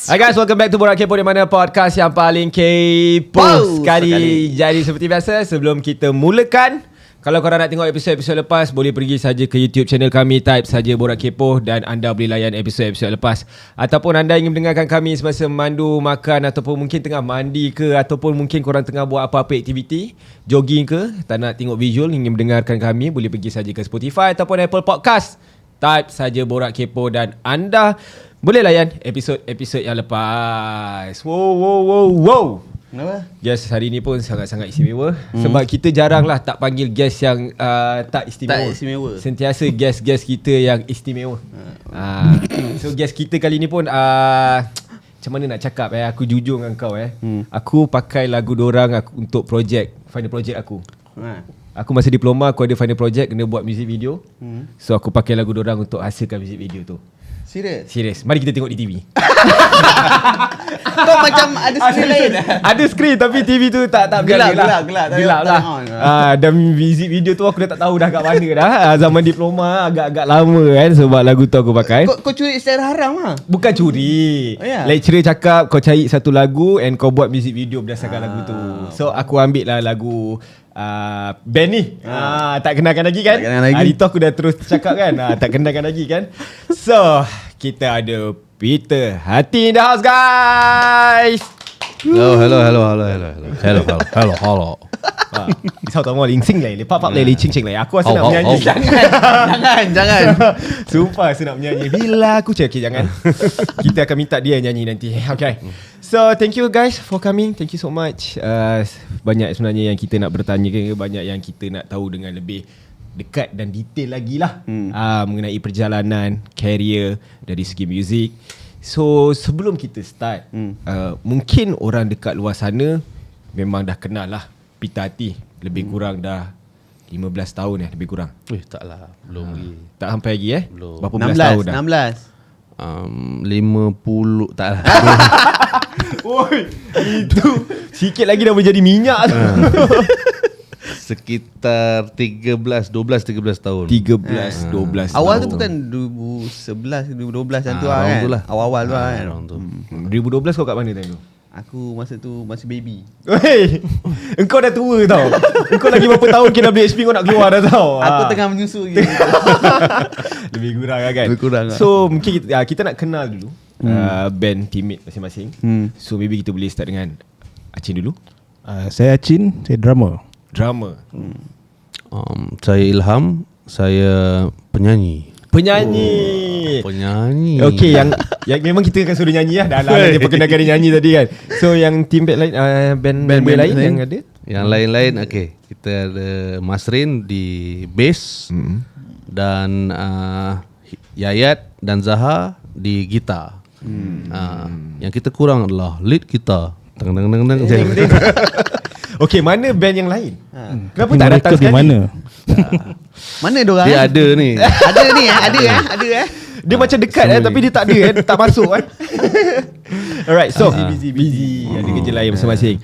Hi guys, welcome back to Borak Kepo, di mana podcast yang paling kepo sekali. Jadi seperti biasa, sebelum kita mulakan, kalau korang nak tengok episod-episod lepas, boleh pergi saja ke YouTube channel kami, type saja Borak Kepo dan anda boleh layan episod-episod lepas. Ataupun anda ingin mendengarkan kami semasa mandu, makan, ataupun mungkin tengah mandi ke, ataupun mungkin korang tengah buat apa-apa aktiviti, jogging ke, tak nak tengok visual, ingin mendengarkan kami, boleh pergi saja ke Spotify ataupun Apple Podcast. Type saja Borak Kepo dan anda boleh layan episod-episod yang lepas. Wow. Kenapa? Guest hari ni pun sangat-sangat istimewa. Sebab kita jarang lah tak panggil guest yang tak istimewa. Tak istimewa. Sentiasa guest-guest kita yang istimewa. So guest kita kali ni pun macam mana nak cakap aku jujur dengan kau Aku pakai lagu dorang untuk final project aku. Aku masa diploma aku ada final project kena buat music video. So aku pakai lagu dorang untuk hasilkan music video tu. Serius. Mari kita tengok di TV. Kau macam ada skrin lain. Ada skrin tapi TV tu tak gelap lah. Dan music video tu aku dah tak tahu dah kat mana dah. Zaman diploma agak-agak lama kan sebab lagu tu aku pakai. Kau curi secara haram lah. Bukan curi. Yeah. Lecturer cakap kau cari satu lagu and kau buat music video berdasarkan lagu tu. So aku ambil lah lagu band ni. Tak kenalkan lagi kan? Hari tu aku dah terus cakap kan. Tak kenalkan lagi kan? So kita ada Peter Hati in the house, guys. Hello. Sao tahu ling sing lai, pop pop lai, ching ching lai. Aku rasa nak menyanyi. Jangan. Sumpah saya nak menyanyi. Bila aku cakap jangan. Kita akan minta dia nyanyi nanti. Okay. So thank you guys for coming. Thank you so much. Banyak sebenarnya yang kita nak bertanya, banyak yang kita nak tahu dengan lebih dekat dan detail lagi lah mengenai perjalanan, career dari segi muzik. So sebelum kita start, mungkin orang dekat luar sana memang dah kenal lah Peter Hati. Lebih kurang dah 15 tahun lebih kurang. Taklah, belum lagi. Tak sampai lagi Belum. Berapa belas tahun dah? 50 taklah. Oi, itu sikit lagi dah menjadi minyak tu. Sekitar 13 tahun. 13-12 Awal tahun. tu bukan 2011 2012 macam tu lah orang kan. tu lah. Awal-awal tu lah kan. Orang tu. 2012 kau kat mana time tu? Aku masa tu masih baby. Wey, engkau dah tua tau. Engkau lagi berapa tahun KWSP kau nak keluar dah tau. Aku tengah menyusu gitu. Lebih kurang lah kan. Lebih kurang lah. So mungkin kita nak kenal dulu band teammate masing-masing. So maybe kita boleh start dengan Acin dulu. Saya Acin, saya drummer. Saya Ilham, saya penyanyi. Okay, yang memang kita akan suruh nyanyi lah. Dah lah dia perkenalkan dia nyanyi tadi kan. So yang team lain, band lain yang ada? Yang lain-lain, okay. Kita ada Masrin di bass, dan Yayat dan Zaha di gitar. Yang kita kurang adalah lead gitar. Okay, mana band yang lain? Kenapa tak datang sekali? Di mana? Mana diorang? Dia ada ni. Ada. Dia macam dekat tapi dia tak ada tak masuk kan. Alright, so busy. Ada kerja lain masing-masing.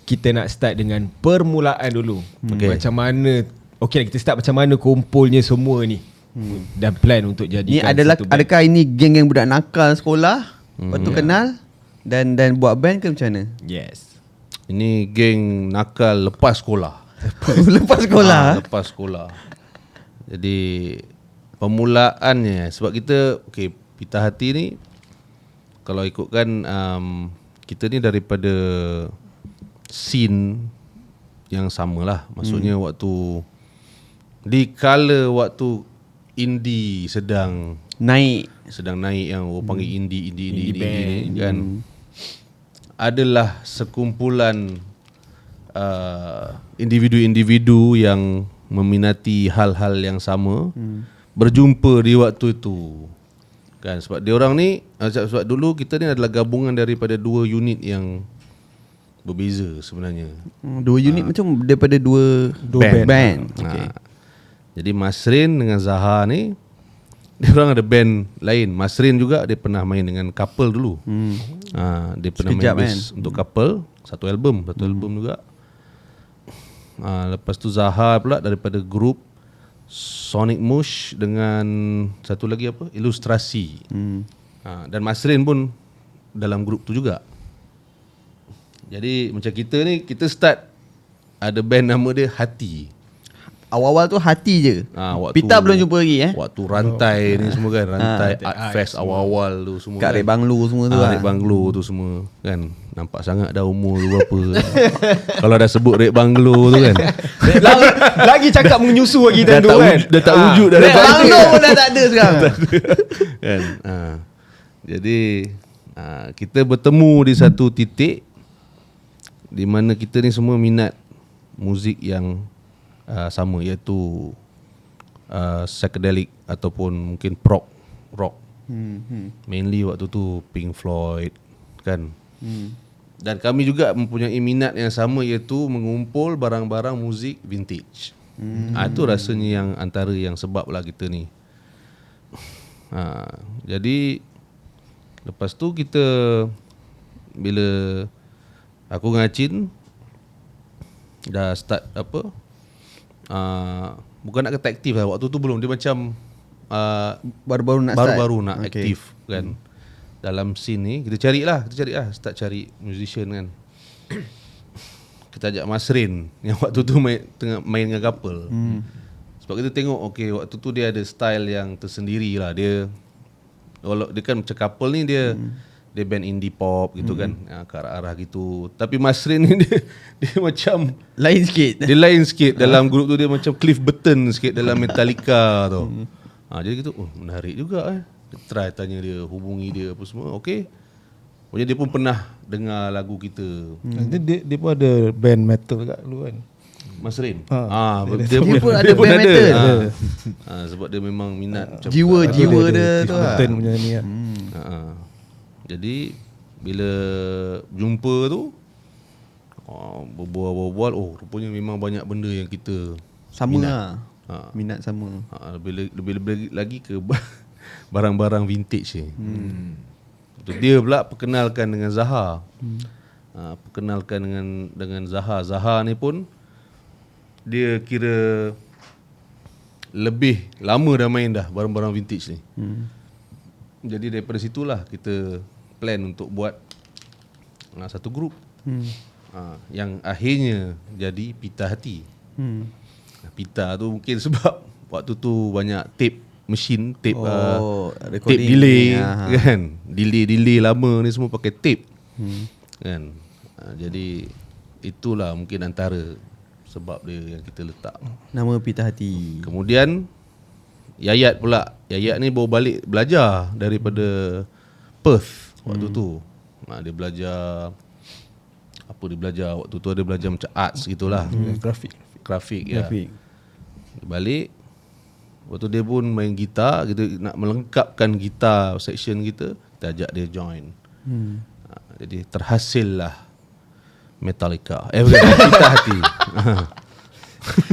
Kita nak start dengan permulaan dulu. Macam mana? Okay, kita start macam mana kumpulnya semua ni. Dan plan untuk jadikan adakah ini geng-geng budak nakal sekolah? Lepas tu kenal dan buat band ke macam mana? Yes. Ini geng nakal lepas sekolah. Lepas sekolah. Jadi permulaannya sebab kita Peter Hati ni kalau ikutkan kita ni daripada scene yang samalah. Maksudnya waktu di kala waktu indie sedang naik yang orang panggil indie kan. Adalah sekumpulan individu-individu yang meminati hal-hal yang sama berjumpa di waktu itu kan. Sebab dia orang ni sebab dulu kita ni adalah gabungan daripada dua unit yang berbeza sebenarnya. Dua unit macam daripada dua band. Jadi Masrin dengan Zaha ni dia orang ada band lain. Masrin juga dia pernah main dengan couple dulu. Dia pernah main bass untuk couple, satu album juga. Lepas tu Zaha pula daripada grup Sonic Mush dengan satu lagi apa? Ilustrasi. Dan Masrin pun dalam grup tu juga. Jadi macam kita ni, kita start ada band nama dia Hati. Awal-awal tu Hati je. Pita belum jumpa lagi Waktu rantai ni semua kan, rantai Art Fest awal-awal tu semua kat kan. Red Banglo semua tu Red Banglo tu semua kan. Nampak sangat dah umur tu berapa. Kalau dah sebut Red Banglo tu kan. Lagi cakap menyusu lagi time tu kan. Dah tak wujud dah. Red Banglo pun dah tak ada sekarang. Kan. Jadi kita bertemu di satu titik di mana kita ni semua minat muzik yang sama, iaitu psychedelic ataupun mungkin prog rock. Mainly waktu tu Pink Floyd kan. Dan kami juga mempunyai minat yang sama, iaitu mengumpul barang-barang muzik vintage. Itu rasanya yang antara yang sebab lah kita ni. Jadi lepas tu kita, bila aku dengan Acin dah start apa, bukan nak kata aktif lah, waktu tu belum, dia macam Baru-baru nak aktif kan. Dalam scene ni kita cari lah, start cari musician kan. Kita ajak Masrin yang waktu tu tengah main dengan couple. Sebab kita tengok waktu tu dia ada style yang tersendiri lah. Dia kan macam couple ni, dia band indie pop gitu kan, ke arah-arah gitu. Tapi Masrin ni dia macam lain sikit. Dia lain sikit dalam grup tu, dia macam Cliff Burton sikit dalam Metallica tu. Jadi gitu, menarik juga Kita try tanya dia, hubungi dia apa semua. Pokoknya dia pun pernah dengar lagu kita. Dia pun ada band metal kat dulu kan. Masrin. Dia pun ada band metal. Sebab dia memang minat Jiwa dia tu lah. Burton punya ni kan. Jadi bila jumpa tu, berbual-bual, rupanya memang banyak benda yang kita sama minat. lah. Minat sama. Lebih lagi ke barang-barang vintage ni. Dia pula perkenalkan dengan Zaha. Perkenalkan dengan Zaha. Zaha ni pun dia kira lebih lama dah main dah barang-barang vintage ni. Jadi daripada situlah kita plan untuk buat satu grup. Yang akhirnya jadi Pita Hati. Pita tu mungkin sebab waktu tu banyak tape machine, tape delay kan. Delay lama ni semua pakai tape. Kan. Jadi itulah mungkin antara sebab dia yang kita letak nama Pita Hati. Kemudian Yayat pula. Yayat ni baru balik belajar daripada Perth waktu tu. Dia belajar dia belajar waktu tu, dia belajar macam arts gitulah. Grafik ya. Dia balik. Waktu dia pun main gitar, kita nak melengkapkan gitar section kita ajak dia join. Jadi terhasillah Metallica. Pita Hati.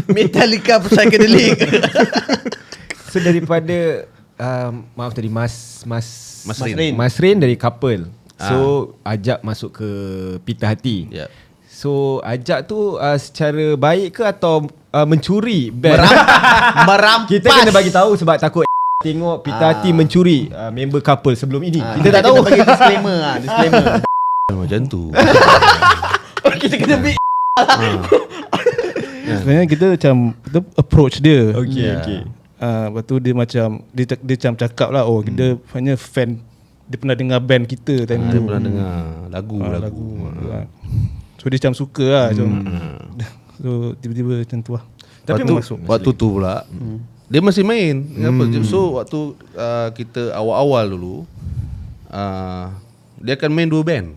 Metallica psychedelic. So daripada maaf tadi Masrin dari couple. So ajak masuk ke Pita Hati. Yeah. So ajak tu secara baik ke atau mencuri band? Merampas. Kita kena bagi tahu sebab takut tengok Pita Hati mencuri member couple sebelum ini. Kita tak tahu. Bagi disclaimer Macam tu. Kita kena big. Sebenarnya kita macam kita approach dia. Okay. Lepas tu dia macam dia cakap lah, kita hanya fan, dia pernah dengar band kita time tu. Dia pernah dengar lagu. So dia macam suka lah macam. So tiba-tiba macam tu lah. Tapi waktu tu pula dia masih main. So waktu kita awal-awal dulu, dia akan main 2 band.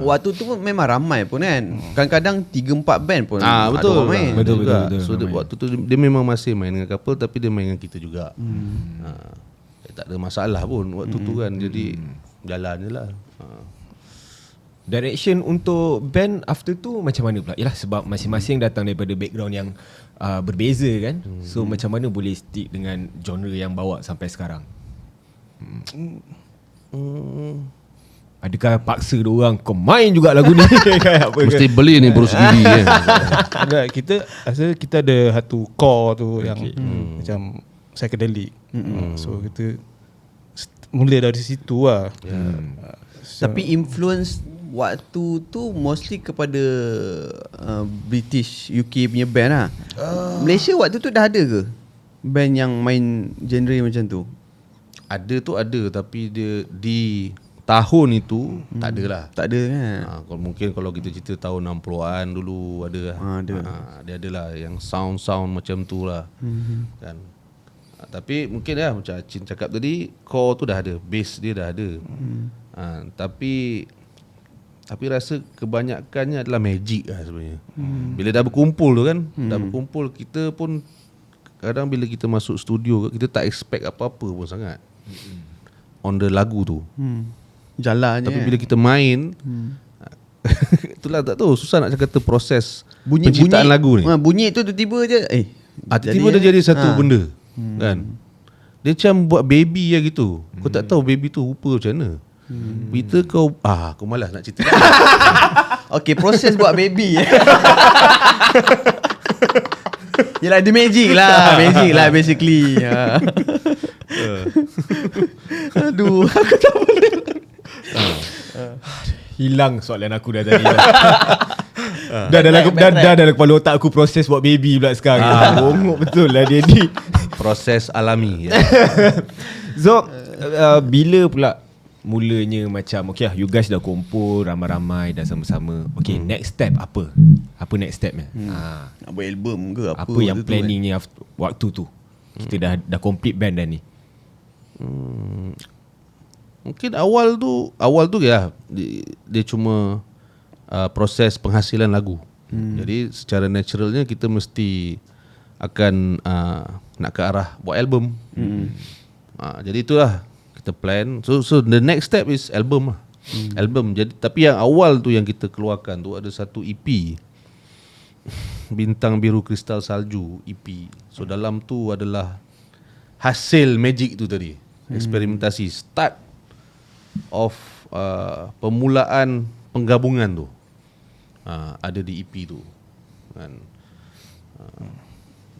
Waktu tu pun memang ramai pun kan. Kadang-kadang 3-4 band pun betul main. Betul. So waktu tu dia memang masih main dengan couple, tapi dia main dengan kita juga. Tak ada masalah pun waktu tu kan. Jadi jalan je lah. Direction untuk band after tu macam mana pula? Yalah, sebab masing-masing datang daripada background yang berbeza kan. So macam mana boleh stick dengan genre yang bawa sampai sekarang? Adakah paksa diorang kau main juga lagu ni? Apa Mesti beli ni Bruce Gilly kan. Enggak, kita rasa kita ada satu core tu yang macam psychedelic. So kita mula dari situ lah. Tapi influence waktu tu mostly kepada British UK punya band lah. Malaysia waktu tu dah ada ke band yang main genre macam tu? Ada tapi dia di tahun itu tak ada lah. Tak ada kan? Mungkin kalau kita cerita tahun 60-an dulu ada lah. Dia ada lah yang sound macam tu lah. Kan. Tapi mungkin lah macam Acin cakap tadi, core tu dah ada, bass dia dah ada. Tapi rasa kebanyakannya adalah magic lah sebenarnya. Bila dah berkumpul tu kan, dah berkumpul, kita pun kadang bila kita masuk studio kita tak expect apa-apa pun sangat on the lagu tu. Jalan je. Tapi bila kita main, itulah tak tahu, susah nak kata proses bunyi penciptaan lagu ni. Bunyi tu tiba-tiba je Tiba-tiba dia jadi satu benda kan. Dia macam buat baby lah gitu. Kau tak tahu baby tu rupa macam mana. Kita aku malas nak cerita. Okay, proses buat baby. Yelah, dia magic lah basically. Aduh, aku tak boleh. Hilang soalan aku dah tadi lah. Dah dalam kepala otak aku proses buat baby pula sekarang. Bongok betul lah dia ni. Proses alami ya. So bila pula mulanya macam okay lah, you guys dah kumpul ramai-ramai dah sama-sama. Okay, next step apa? Apa next stepnya? Nak buat album ke apa yang planningnya waktu tu? Kita dah complete band dah ni. Mungkin awal tu ya dia cuma proses penghasilan lagu. Jadi secara naturalnya kita mesti akan nak ke arah buat album. Jadi itulah kita plan. So the next step is album lah. Album. Jadi tapi yang awal tu yang kita keluarkan tu ada satu EP, Bintang Biru Kristal Salju EP. So dalam tu adalah hasil magic tu tadi, eksperimentasi, start of permulaan penggabungan tu ada di EP tu kan.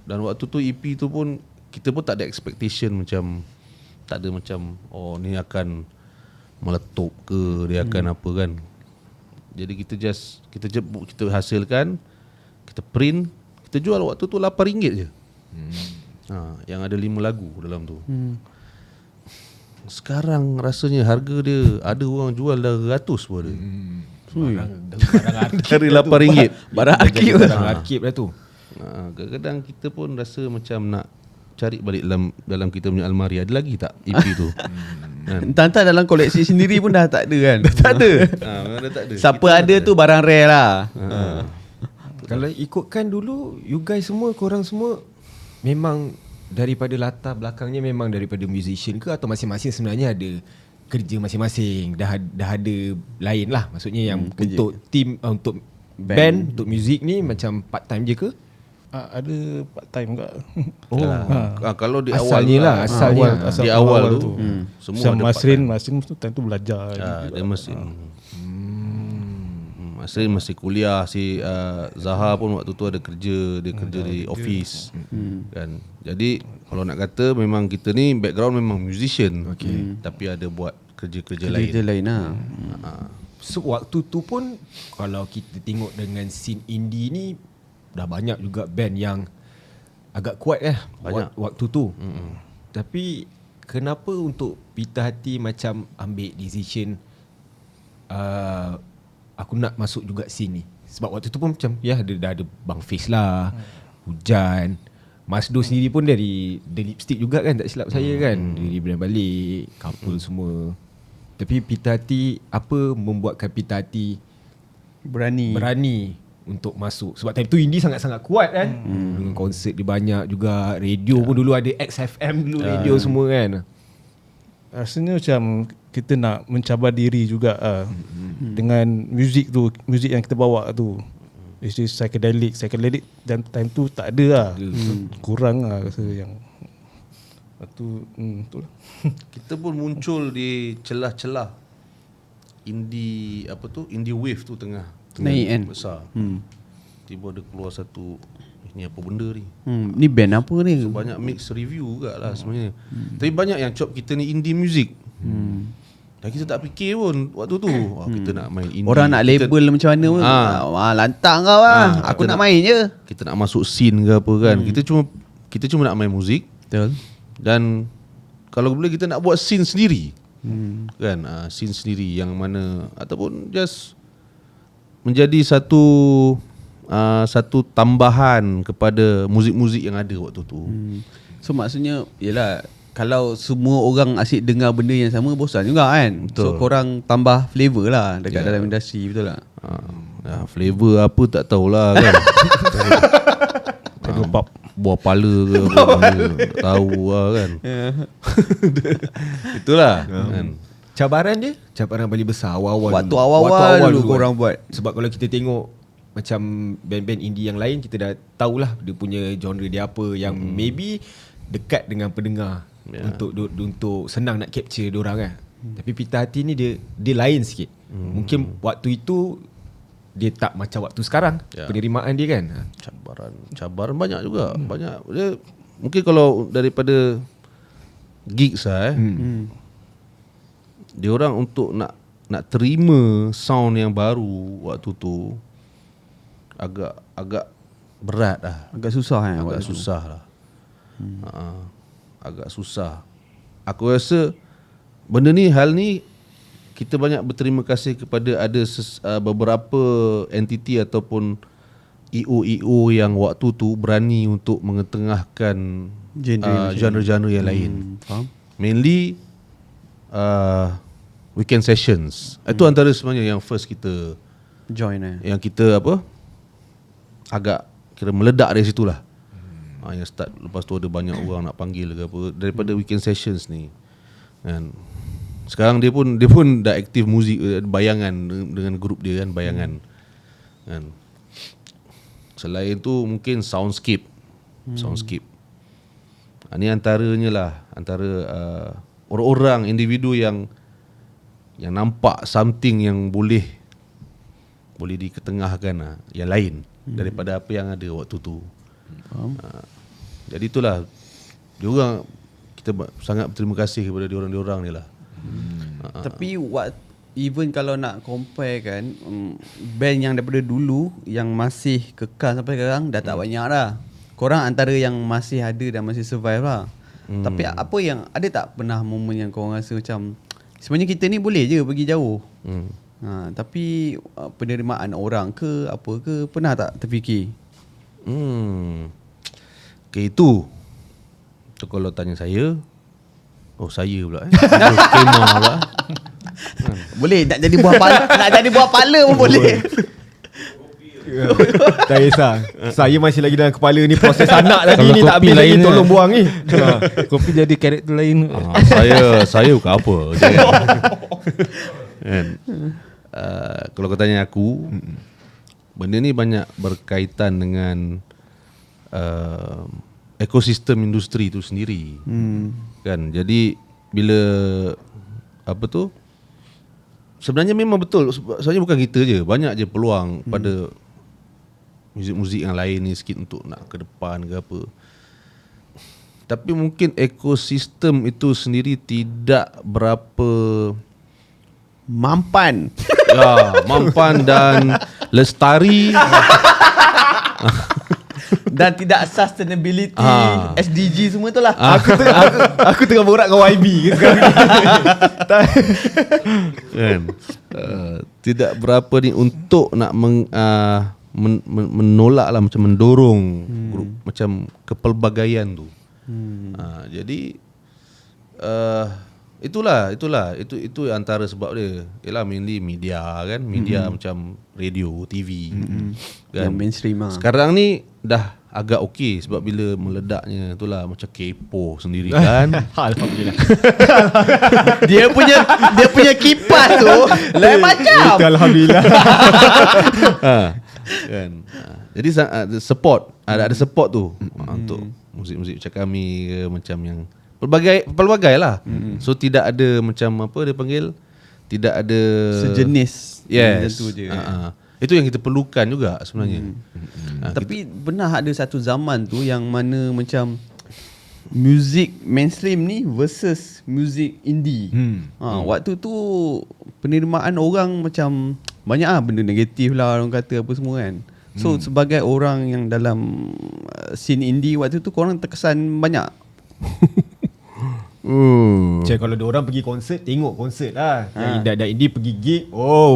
Dan waktu tu EP tu pun kita pun tak ada expectation, macam tak ada macam ni akan meletup ke, dia akan apa kan. Jadi kita hasilkan, kita print, kita jual waktu tu RM8 je. Yang ada 5 lagu dalam tu. Sekarang rasanya harga dia ada orang jual dah ratus pun ada. Dari RM8. Barang arkib. Barang arkib dah tu. Kadang-kadang kita pun rasa macam nak cari balik dalam kita punya almari, ada lagi tak EP tu. Entah-entah dalam koleksi sendiri pun dah tak ada kan. Tak ada. Dah tak ada. Siapa Kita ada tu barang rare lah. Kalau ikutkan dulu, you guys semua, korang semua memang daripada latar belakangnya memang daripada musician ke, atau masing-masing sebenarnya ada kerja masing-masing, dah ada lain lah, maksudnya yang untuk team, untuk band, untuk muzik ni macam part time je ke? Ada part time juga. Kalau di Asalnya awal asalnya di awal tu semua ada Masrin tu time tu belajar. dia Masrin masih kuliah, si Zaha pun waktu tu ada kerja, dia kerja di office kan. Jadi kalau nak kata memang kita ni background memang musician, tapi ada buat kerja-kerja lain. Kerja lain lah. So waktu tu pun kalau kita tengok dengan scene indie ni dah banyak juga band yang agak kuat banyak waktu tu. Tapi kenapa untuk pita hati macam ambil decision aku nak masuk juga scene ni? Sebab waktu tu pun macam dah ada Bang Fiz lah, Hujan, Masdo sendiri pun dari The Lipstick juga kan, tak silap saya kan, dari Brand Balik, Couple semua. Tapi pita hati, apa membuatkan pita hati berani untuk masuk? Sebab time tu indie sangat-sangat kuat kan. Dengan konsert dia banyak juga, radio pun dulu ada XFM dulu, radio semua kan. Rasanya macam kita nak mencabar diri juga dengan muzik yang kita bawa tu. It's psychedelic dan time tu tak ada lah. Kurang lah rasa yang tu itulah. Kita pun muncul di celah-celah indie wave tu tengah naik kan, besar. Tiba ada keluar satu, ni apa benda ni? Ni band apa ni? So banyak mix review juga lah sebenarnya. Tapi banyak yang chop kita ni indie music. Dan kita tak fikir pun waktu tu kita nak main indie. Orang nak label macam mana pun. Lantang kau lah. Aku nak main je. Kita nak masuk scene ke apa kan. Kita cuma nak main muzik. Betul. Dan kalau boleh kita nak buat scene sendiri. Kan, scene sendiri yang mana ataupun just menjadi satu tambahan kepada muzik-muzik yang ada waktu tu. So maksudnya yalah, kalau semua orang asyik dengar benda yang sama, bosan juga kan. Betul. So korang tambah flavor lah dekat dalam industri, betul tak? Flavor apa tak tahulah kan. Pop. Buah pala ke apa, tak tahu lah kan. Itulah kan. Cabaran paling besar awal-awal Waktu awal-awal dulu korang buat. Sebab kalau kita tengok macam band-band indie yang lain, kita dah tahulah dia punya genre dia apa yang maybe dekat dengan pendengar, untuk senang nak capture diorang kan. Tapi Pita Hati ni dia lain sikit. Mungkin waktu itu dia tak macam waktu sekarang penerimaan dia kan. Cabaran banyak juga. Banyak dia, mungkin kalau daripada gigs dia orang untuk nak terima sound yang baru waktu tu agak berat lah. Agak susah kan. Agak susah lah. Agak susah. Aku rasa hal ni kita banyak berterima kasih kepada ada beberapa entiti ataupun EO yang waktu tu berani untuk mengetengahkan genre-genre yang lain. Faham? Mainly weekend sessions. Itu antara sebenarnya yang first kita Join yang kita agak kira meledak dari situlah. Yang start, lepas tu ada banyak orang nak panggil ke apa daripada weekend sessions ni. Kan. Sekarang dia pun dah aktif muzik bayangan dengan grup dia kan, bayangan. Kan. Selain tu mungkin soundscape. Ni antaranya lah, antara orang-orang, individu yang nampak something yang boleh diketengahkan yang lain daripada apa yang ada waktu tu. Jadi itulah diorang, kita sangat berterima kasih kepada diorang ni lah. Tapi even kalau nak compare kan, band yang daripada dulu yang masih kekal sampai sekarang dah tak banyak dah. Korang antara yang masih ada dan masih survive lah. Tapi apa yang ada tak pernah momen yang korang rasa macam sebenarnya kita ni boleh je pergi jauh, tapi penerimaan orang ke apa ke, pernah tak terfikir? Okay, itu kalau tanya saya, saya pula Kemah pula. Boleh nak jadi buah pala, nak jadi buah pala pun boleh. Tak kisah. Saya masih lagi dalam kepala ni proses anak tadi Kalau ni tak kopi habis lagi, lain tolong buang ni. Kopi jadi karakter lain. Saya bukan apa kan. Kalau kau tanya aku, benda ni banyak berkaitan dengan ekosistem industri tu sendiri. Kan. Jadi bila sebenarnya memang betul, sebenarnya bukan kita je, banyak je peluang pada muzik-muzik yang lain ni sikit untuk nak ke depan ke apa. Tapi mungkin ekosistem itu sendiri tidak berapa Mampan. mampan dan lestari. Dan tidak sustainability, SDG semua tu lah. Aku tengah borak dengan YB ke sekarang ni. Kan. Tidak berapa ni untuk nak menolak lah, macam mendorong grup, macam kepelbagaian tu. Jadi itu antara sebab dia. Ialah mainly media kan, media macam radio, TV kan. Yang mainstream lah. Sekarang ni dah agak okey sebab bila meledaknya itulah macam kepo sendiri kan. Alhamdulillah. Dia punya kipas tu lain macam. Itu alhamdulillah. Kan. Jadi support, ada support tu untuk muzik-muzik macam kami ke, macam yang pelbagai lah. So tidak ada macam apa dia panggil, tidak ada sejenis macam tu je. Itu yang kita perlukan juga sebenarnya. Tapi pernah ada satu zaman tu yang mana macam music mainstream ni versus music indie. Waktu tu penerimaan orang macam banyak benda negatif lah, orang kata apa semua kan. So sebagai orang yang dalam scene indie waktu tu, korang terkesan banyak. Macam kalau orang pergi konsert, tengok konsert lah. Yang indie pergi gig,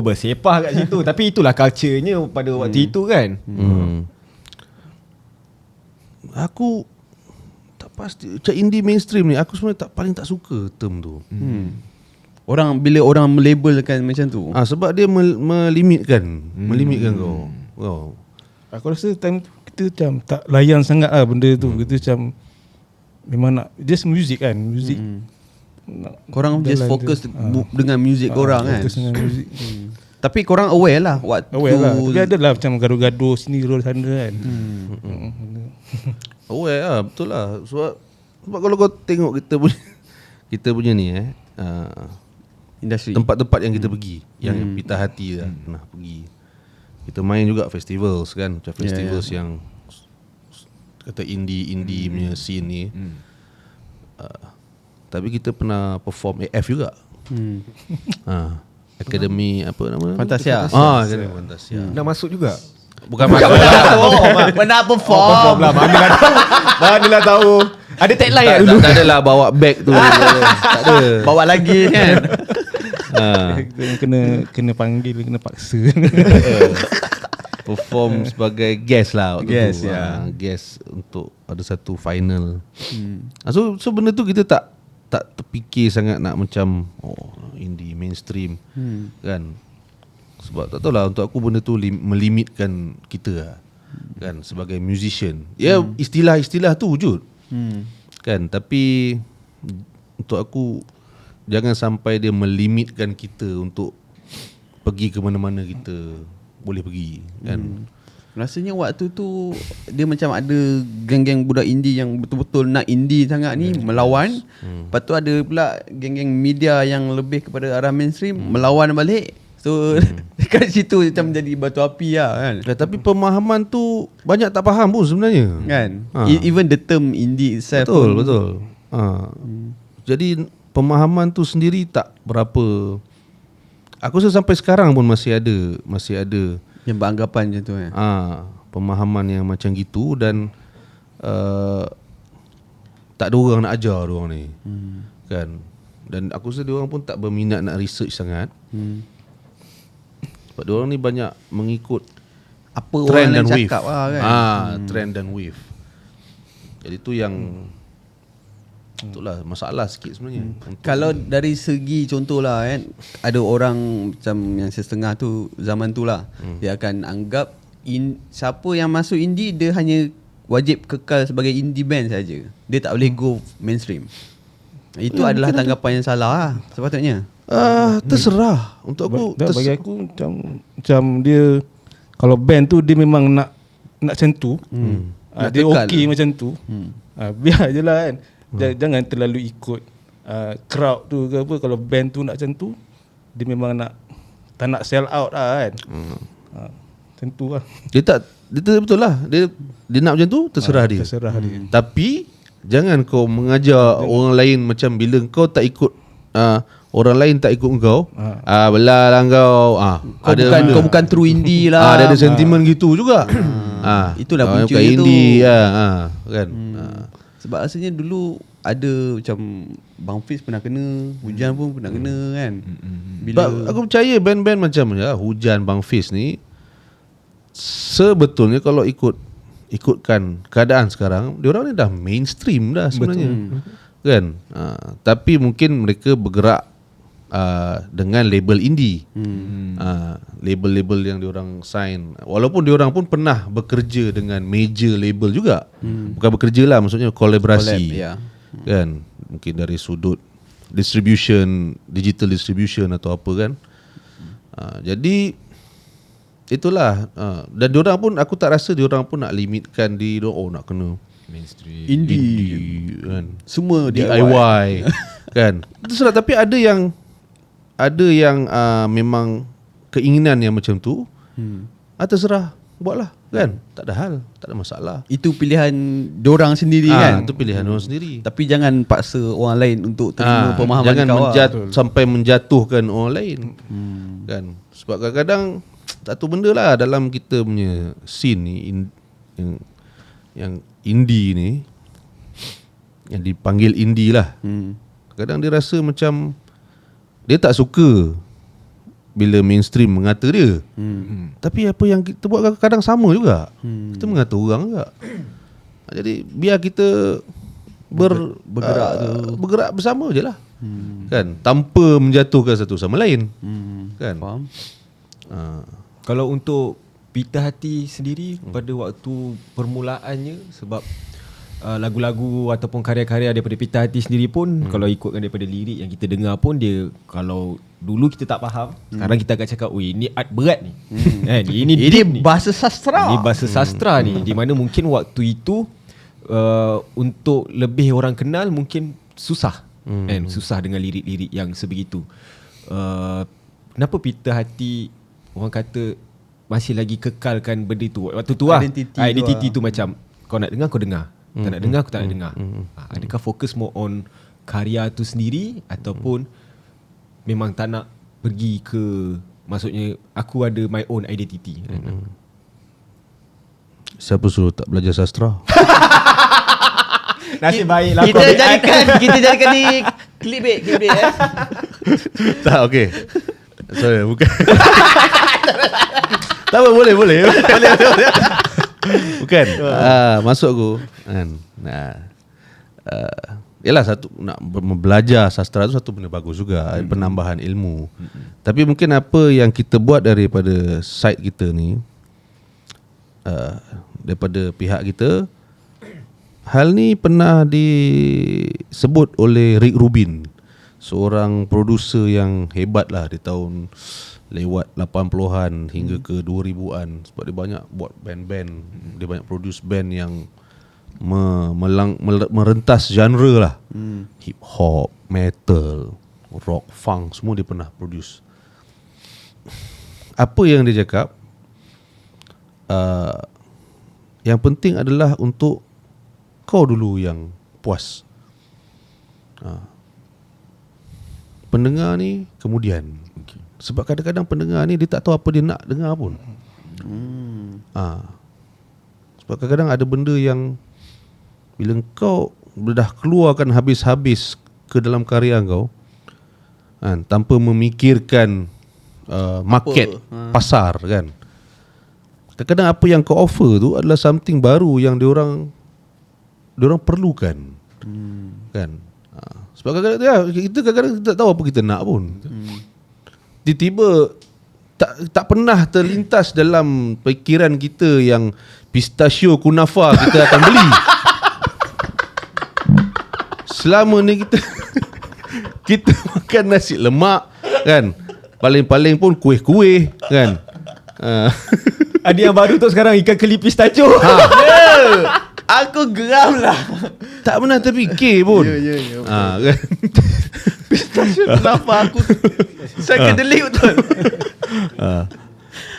bersepah kat situ. Tapi itulah culture-nya pada waktu itu kan. Aku tak pasti. Macam indie mainstream ni, aku sebenarnya paling tak suka term tu. Bila orang melabelkan macam tu. Sebab dia melimitkan kau. Aku rasa time tu kita macam tak layan sangat benda tu. Kita macam memang nak just music kan. Music. Korang just fokus dengan music korang kan. Fokus dengan music. Tapi korang aware lah waktu Aware lah. Tapi ada lah macam gaduh-gaduh sini gaduh sana kan. Aware lah, betul lah. Sebab kalau kau tengok kita punya ni industri, tempat-tempat yang kita pergi, yang Pita Hati dah pernah pergi. Kita main juga festivals kan, macam festivals yang kata indie punya scene ni. Tapi kita pernah perform AF juga. Akademi apa nama? Fantasia. Akademi Fantasia. Nak masuk juga? Bukan masuk. Pernah perform lah. Manalah tahu. Ada tagline ya dulu. Tak adalah bawa bag tu. Tak ada. bawa lagi kan. Kena panggil, kena paksa. Perform sebagai guest lah waktu Guest, tu. ya. Guest untuk ada satu final. So benda tu kita tak terfikir sangat nak macam indie mainstream kan. Sebab tak tahulah, untuk aku benda tu melimitkan kita lah, kan, sebagai musician. Ya, istilah-istilah tu wujud. Kan, tapi untuk aku jangan sampai dia melimitkan kita untuk pergi ke mana-mana kita boleh pergi kan. Rasanya waktu tu dia macam ada geng-geng budak indie yang betul-betul nak indie sangat ni melawan. Lepas tu ada pula geng-geng media yang lebih kepada arah mainstream melawan balik. So dekat situ macam jadi batu api lah kan. Tapi pemahaman tu banyak tak faham pun sebenarnya. Kan? Even the term indie itself Betul. Jadi pemahaman tu sendiri tak berapa. Aku rasa sampai sekarang pun masih ada yang beranggapan macam tu kan. Pemahaman yang macam gitu. Dan tak ada orang nak ajar diorang ni. Kan. Dan aku rasa diorang pun tak berminat nak research sangat. Sebab diorang ni banyak mengikut apa trend orang dan lain wave. cakap lah kan. Trend dan wave. Jadi tu yang itulah masalah sikit sebenarnya. Kalau dari segi contohlah kan, ada orang macam yang setengah tu zaman tu lah, dia akan anggap siapa yang masuk indie dia hanya wajib kekal sebagai indie band saja. Dia tak boleh go mainstream. Itu adalah tanggapan yang salah lah sepatutnya. Terserah. Untuk aku Bagi aku macam dia, kalau band tu dia memang nak macam tu, Nak dia kekal. okey macam tu, biar je lah kan. Jangan terlalu ikut crowd tu ke apa. Kalau band tu nak macam tu, dia memang tak nak sell out lah kan. Macam tu lah. Dia betul lah. Dia nak macam tu, terserah dia. Terserah dia. Tapi jangan kau mengajar orang lain macam bila kau tak ikut orang lain tak ikut kau, belah lah kau. Kau bukan true indie lah. Ada sentimen gitu juga. Itulah punca bukan tu. indie kan. Sebab rasanya dulu ada macam Bang Fiz pernah kena, Hujan pun pernah kena kan. Bila Aku percaya band-band macam Hujan, Bang Fiz ni sebetulnya kalau ikutkan keadaan sekarang, diorang ni dah mainstream dah sebenarnya. Kan? Tapi mungkin mereka bergerak dengan label indie. Label-label yang diorang sign. Walaupun diorang pun pernah bekerja dengan major label juga. Bukan bekerja lah, maksudnya kolaborasi. Collab, ya. Kan? Mungkin dari sudut distribution, digital distribution atau apa kan. Jadi itulah. Dan diorang pun, aku tak rasa diorang pun nak limitkan nak kena Mainstream. indie kan. semua DIY kan. Terserah. Tapi ada yang memang keinginan yang macam tu. Terserah. buatlah kan. Tak ada hal, tak ada masalah. Itu pilihan dorang sendiri kan. Itu pilihan orang sendiri. Tapi jangan paksa orang lain untuk terima pemahaman jangan kau. sampai menjatuhkan orang lain. Kan. Sebab kadang-kadang satu benda lah dalam kita punya scene ni yang indie ni, yang dipanggil indie lah. Kadang dia rasa macam dia tak suka bila mainstream mengata dia. Tapi apa yang kita buat kadang-kadang sama juga. Kita mengata orang juga. Jadi biar kita bergerak bersama je lah. Kan, tanpa menjatuhkan satu sama lain. Kan. Faham? Kalau untuk Pita Hati sendiri pada waktu permulaannya, sebab lagu-lagu ataupun karya-karya daripada Pita Hati sendiri pun kalau ikutkan daripada lirik yang kita dengar pun, dia kalau dulu kita tak faham, sekarang kita akan cakap, "Oi, ini art berat ni." Ini deep ni. Bahasa sastra. Ini bahasa sastra ni, di mana mungkin waktu itu untuk lebih orang kenal mungkin susah. Kan, susah dengan lirik-lirik yang sebegitu. Kenapa Pita Hati orang kata masih lagi kekalkan benda tu waktu tu lah. Identity tu macam kau nak dengar kau dengar, tak nak dengar aku tak nak dengar. Adakah fokus more on karya tu sendiri, ataupun memang tak nak pergi ke, maksudnya aku ada my own identity? Siapa suruh tak belajar sastra? Nasib baik lah Kita jadikan ni clickbait Tak, okey. Sorry, bukan. Tak apa, boleh. Bukan. Masuk aku kan. Yalah, satu nak belajar sastra tu satu benda bagus juga, penambahan ilmu. Tapi mungkin apa yang kita buat daripada side kita ni, daripada pihak kita, hal ni pernah disebut oleh Rick Rubin, seorang producer yang hebat lah di tahun lewat 80-an hingga ke 2000-an. Sebab dia banyak buat band-band, dia banyak produce band yang merentas genre lah. Hip hop, metal, rock, funk, semua dia pernah produce. Apa yang dia cakap, yang penting adalah untuk kau dulu yang puas. Pendengar ni kemudian. Sebab kadang-kadang pendengar ni dia tak tahu apa dia nak dengar pun. Sebab kadang-kadang ada benda yang bila kau dah keluarkan habis-habis ke dalam karya kau, kan, tanpa memikirkan market, pasar kan. Kadang-kadang apa yang kau offer tu adalah something baru yang diorang perlukan. Kan. Sebab kadang-kadang kita kadang-kadang tak tahu apa kita nak pun. Tiba-tiba tak pernah terlintas dalam fikiran kita yang pistachio kunafa kita akan beli. Selama ni kita makan nasi lemak kan. Paling-paling pun kuih-kuih kan. Ada yang baru tu sekarang, ikan keli pistachio. Aku geram lah. Tak pernah terfikir pun. Ya. Kan. Pistachio kenapa aku psychedelic betul.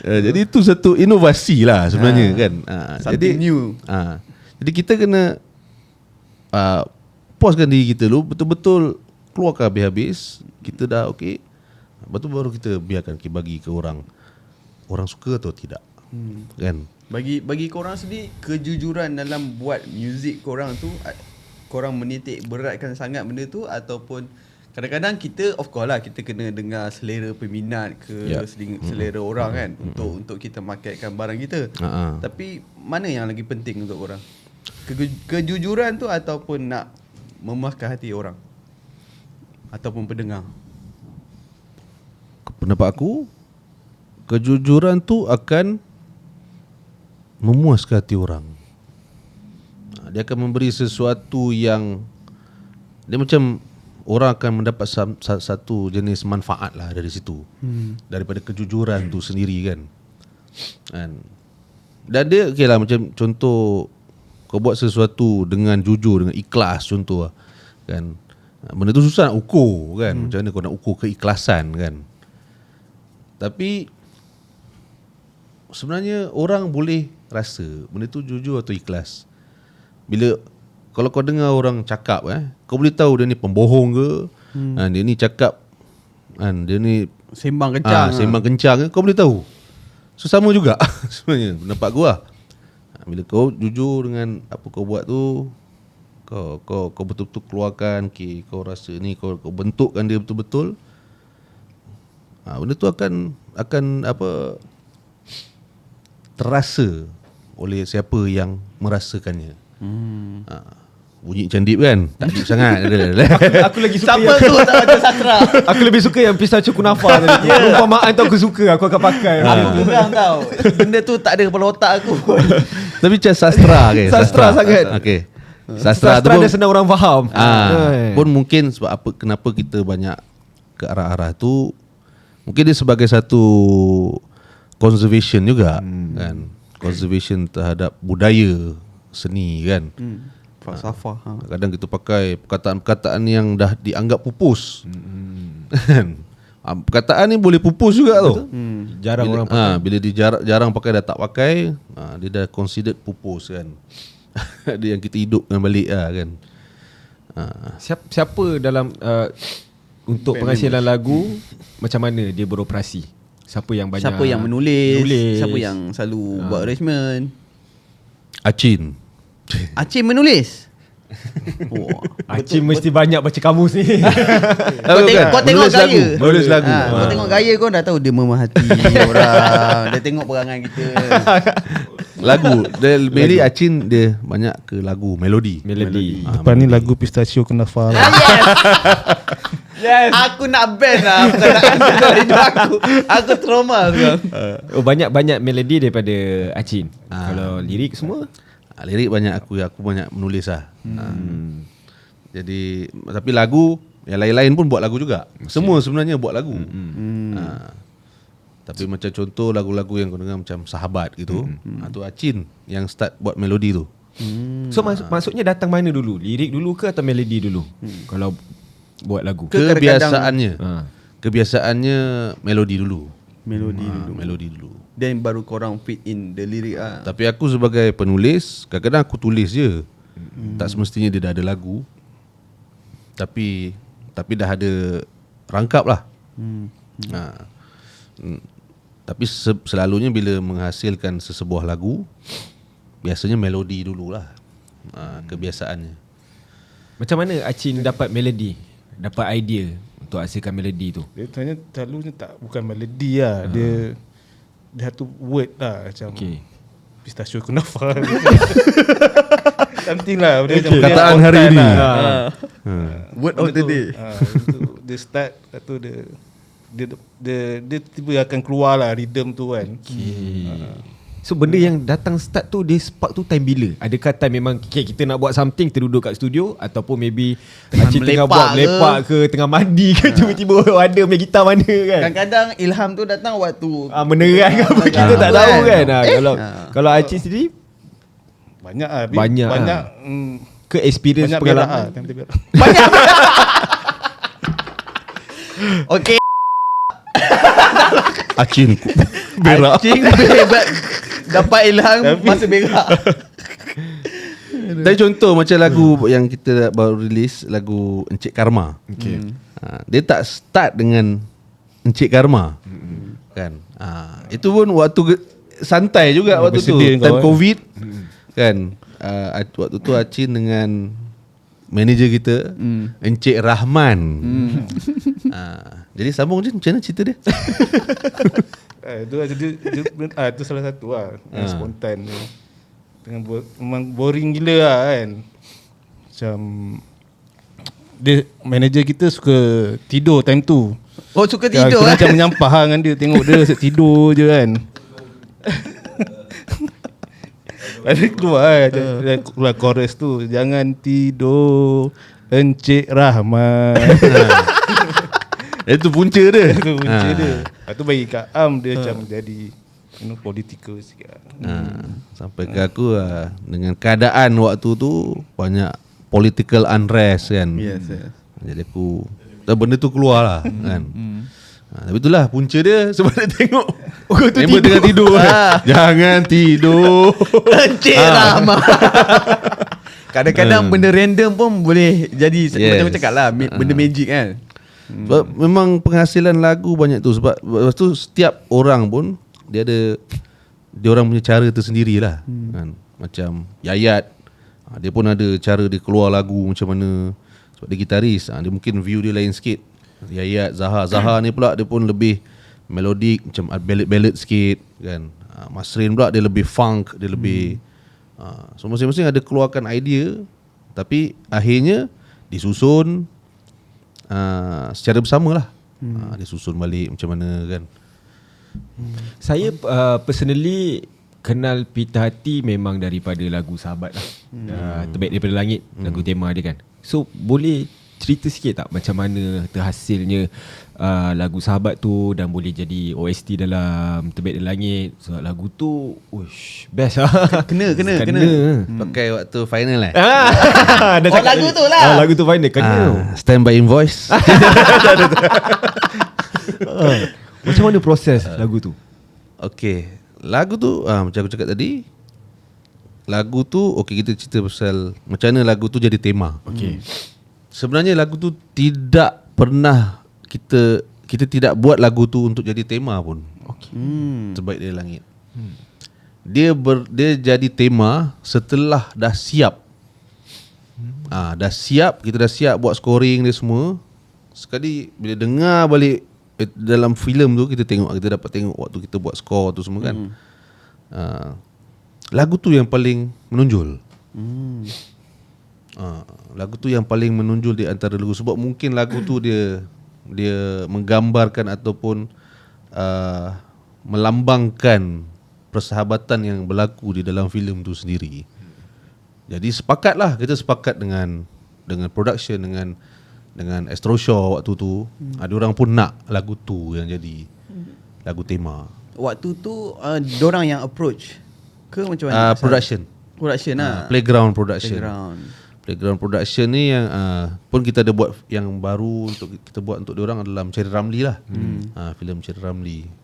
Jadi itu satu inovasi lah sebenarnya kan. Something new. Jadi kita kena puaskan diri kita dulu, betul-betul keluarkan habis-habis. Kita dah okey, lepas tu baru kita biarkan bagi ke orang suka atau tidak. Kan. Bagi korang sendiri, kejujuran dalam buat muzik korang tu, korang menitik beratkan sangat benda tu, ataupun kadang-kadang kita, of course lah, kita kena dengar selera peminat ke, selera orang kan, untuk kita marketkan barang kita. Tapi mana yang lagi penting untuk korang? Kejujuran tu ataupun nak memuaskan hati orang ataupun pendengar? Pendapat aku, kejujuran tu akan memuaskan hati orang. Dia akan memberi sesuatu yang dia macam orang akan mendapat satu jenis manfaat lah dari situ. Daripada kejujuran tu sendiri kan. Dan dia okay lah, macam contoh kau buat sesuatu dengan jujur, dengan ikhlas contoh lah, kan. Benda tu susah nak ukur kan. Macam mana kau nak ukur keikhlasan kan. Tapi sebenarnya orang boleh rasa benda tu jujur atau ikhlas. Bila kalau kau dengar orang cakap kau boleh tahu dia ni pembohong ke, dia ni cakap dia ni Sembang kencang. sembang kencang ke, kau boleh tahu. So sama juga sebenarnya pendapat gua lah. Bila kau jujur dengan apa kau buat tu, kau betul-betul keluarkan, kau rasa ni kau bentukkan dia betul-betul, benda tu akan apa terasa oleh siapa yang merasakannya. Bunyi macam deep kan? Tak deep sangat. Aku lagi suka Siapa tu tak baca sastra? Aku lebih suka yang pistachio kunafa tadi. Perumpamaan tu aku suka, aku akan pakai. Aku geram tau. Benda tu tak ada kepala otak aku. Tapi macam sastra ke? Sastra sangat. Okay. Sastra tu Sastra pun, dia senang orang faham. pun mungkin sebab apa, kenapa kita banyak ke arah-arah tu, mungkin dia sebagai satu conservation juga kan. Conservation terhadap budaya seni kan. Falsafah. Kadang kita pakai perkataan-perkataan yang dah dianggap pupus. Kan? Perkataan ni boleh pupus juga tu. Jarang Bila, orang pakai. bila dia jarang pakai, dah tak pakai, dia dah considered pupus kan. Dia yang kita hidupkan balik kan. Siapa dalam untuk penghasilan lagu, macam mana dia beroperasi? Siapa yang banyak? Siapa yang menulis? Siapa yang selalu buat arrangement? Acin. Acim menulis. Wah. Acim mesti banyak baca kamus ni. Kau tengok Menulis gaya. lagu. Menulis lagu. Kau tengok gaya kau dah tahu dia memahati orang. Dia tengok perangai kita. Lagu. Mainly Acin dia banyak ke lagu, melodi. Melodi. Depan ni lagu pistachio kunafa. Yes. Aku nak ban lah perkataan dalam hidup aku. Aku trauma sekarang. Banyak melodi daripada Acin. Kalau lirik semua Lirik banyak aku banyak menulis lah. Jadi tapi lagu yang lain-lain pun buat lagu juga. Semua sebenarnya buat lagu. Tapi macam contoh lagu-lagu yang kau dengar macam Sahabat gitu, tu Acin yang start buat melodi tu. So maksudnya datang mana dulu? Lirik dulu ke atau melodi dulu? Kalau buat lagu. Kebiasaannya. Ha. Kebiasaannya melodi dulu. Melodi dulu. Then baru korang fit in the lyric ah. Tapi aku sebagai penulis, kadang-kadang aku tulis je. Tak semestinya dia dah ada lagu. Tapi dah ada rangkap lah. Tapi selalunya bila menghasilkan sesebuah lagu, biasanya melodi dululah. Kebiasaannya. Macam mana Acin dapat melodi? Dapat idea untuk hasilkan melodi tu? Dia sebenarnya selalunya bukan melodi lah. Dia satu word lah macam pistachio kunafa. Something lah. Perkataan hari ini. Word of the day. Dia start atau dia tiba akan keluar lah rhythm tu kan. So benda yang datang start tu, dia spark tu time bila? Adakah time memang kita nak buat something, kita duduk kat studio, ataupun maybe Acin tengah buat melepak ke, tengah mandi ke, tiba-tiba ada punya gitar mana kan? Kadang-kadang ilham tu datang waktu menerang apa kita tak tahu kan. Kalau Acin sendiri Banyak lah. Banyak ke experience, banyak pengalaman. banyak. Okay. Acin berak. Acing berak. Dapat ilham masa berak. Dari contoh macam lagu yang kita baru release, lagu Encik Karma. Dia tak start dengan Encik Karma. Kan? Itu pun waktu santai juga waktu tu. Time COVID. Kan? Waktu tu Acin dengan manager kita, Encik Rahman. Jadi sambung je, macam mana cerita dia? Itu salah satu lah yang spontan tu. Memang boring gila lah kan. Macam dia manager kita suka tidur time tu. Oh, suka tidur Macam menyampah dengan dia. Tengok dia asyik tidur je kan. Ada keluar chorus tu, jangan tidur Encik Rahman. Itu punca dia. Itu punca dia. Lepas tu bagi Kak Am, dia macam jadi political sikit. Sampai ke aku dengan keadaan waktu tu banyak political unrest kan. Yes. Jadi aku benda tu keluar lah kan. Tapi itulah punca dia sebab dia tengok member tengah tidur. Jangan tidur. Encik Rahmat. Kadang-kadang benda random pun boleh jadi macam cakap lah, benda magic kan. Sebab memang penghasilan lagu banyak tu. Sebab lepas tu setiap orang pun dia ada dia orang punya cara tersendiri lah kan. Macam Yayat, dia pun ada cara dia keluar lagu macam mana. Sebab dia gitaris, dia mungkin view dia lain sikit. Yayat, Zaha ni pula dia pun lebih melodik, macam ballad sikit kan. Masrin pula dia lebih funk, dia lebih so masing-masing ada keluarkan idea, tapi akhirnya disusun secara bersama lah. Disusun balik macam mana kan. Saya personally kenal Pita Hati memang daripada lagu Sahabat lah. Terbaik daripada Langit, lagu tema dia kan. So boleh cerita sikit tak macam mana terhasilnya lagu Sahabat tu dan boleh jadi OST dalam Terbaik dari Langit. So lagu tu best lah. Kena. Pakai waktu final Dah cakap lagu tadi. tu lah. Lagu tu final kena. Stand by invoice. Macam mana proses lagu tu? Okay, lagu tu macam aku cakap tadi, lagu tu kita cerita pasal macam mana lagu tu jadi tema. Okay. Sebenarnya lagu tu tidak pernah kita tidak buat lagu tu untuk jadi tema pun. Okay. Terbaik dari Langit. Dia jadi tema setelah dah siap. Dah siap, kita dah siap buat scoring dia semua. Sekali bila dengar balik dalam filem tu, kita dapat tengok waktu kita buat score tu semua kan. Lagu tu yang paling menonjol. Lagu tu yang paling menonjol di antara lagu, sebab mungkin lagu tu dia menggambarkan ataupun melambangkan persahabatan yang berlaku di dalam filem tu sendiri. Jadi kita sepakat dengan production, dengan Astro Shaw waktu tu. Ada orang pun nak lagu tu yang jadi lagu tema. Waktu tu dorang yang approach ke macam mana? Production lah. Playground Production ni yang pun kita ada buat yang baru untuk kita buat untuk diorang adalah Mencari Ramli lah. Filem Mencari Ramli.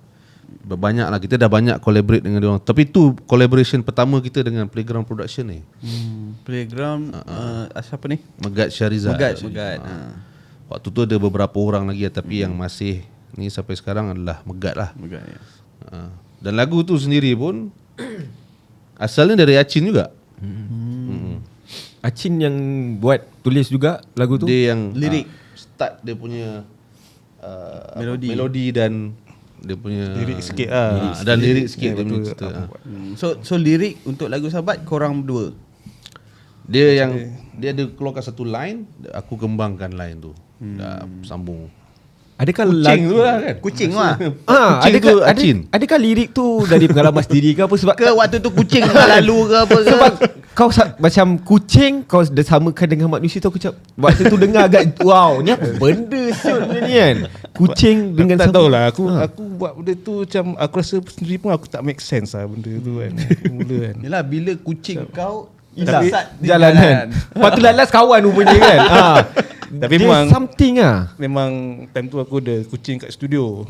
Banyak lah, kita dah banyak collaborate dengan diorang. Tapi tu collaboration pertama kita dengan Playground Production ni. Playground siapa ni? Megat Syarizal. Megat. Waktu tu ada beberapa orang lagi tapi yang masih ni sampai sekarang adalah Megat lah. Megat, ya. Dan lagu tu sendiri pun asalnya dari Acin juga. Acin yang buat tulis juga lagu tu. Dia yang lirik start dia punya melodi dan dia punya Lirik sikit dan lirik sikit dia punya cerita. So lirik untuk lagu Sahabat korang berdua. Dia ada keluarkan satu line, aku kembangkan line tu. Dah sambung. Adakah Kucing tu lah kan. Kucing lah. Kucing tu Acin. Adakah lirik tu dari pengalaman sendiri ke apa? Sebab Ke waktu tu kucing lalu ke apa ke? sebab kau macam kucing kau dah samakan dengan manusia tu, aku cakap waktu tu dengar agak wow, ni apa benda siut ni kan. Kucing dengan tak tahulah aku buat benda tu macam aku rasa sendiri pun aku tak make sense lah benda tu kan. Mula kan. Yelah, bila kucing kau hilang sesat di jalanan. Lepas tu lalas kawan rupanya kan. Tapi dia memang something memang time tu aku ada kucing kat studio.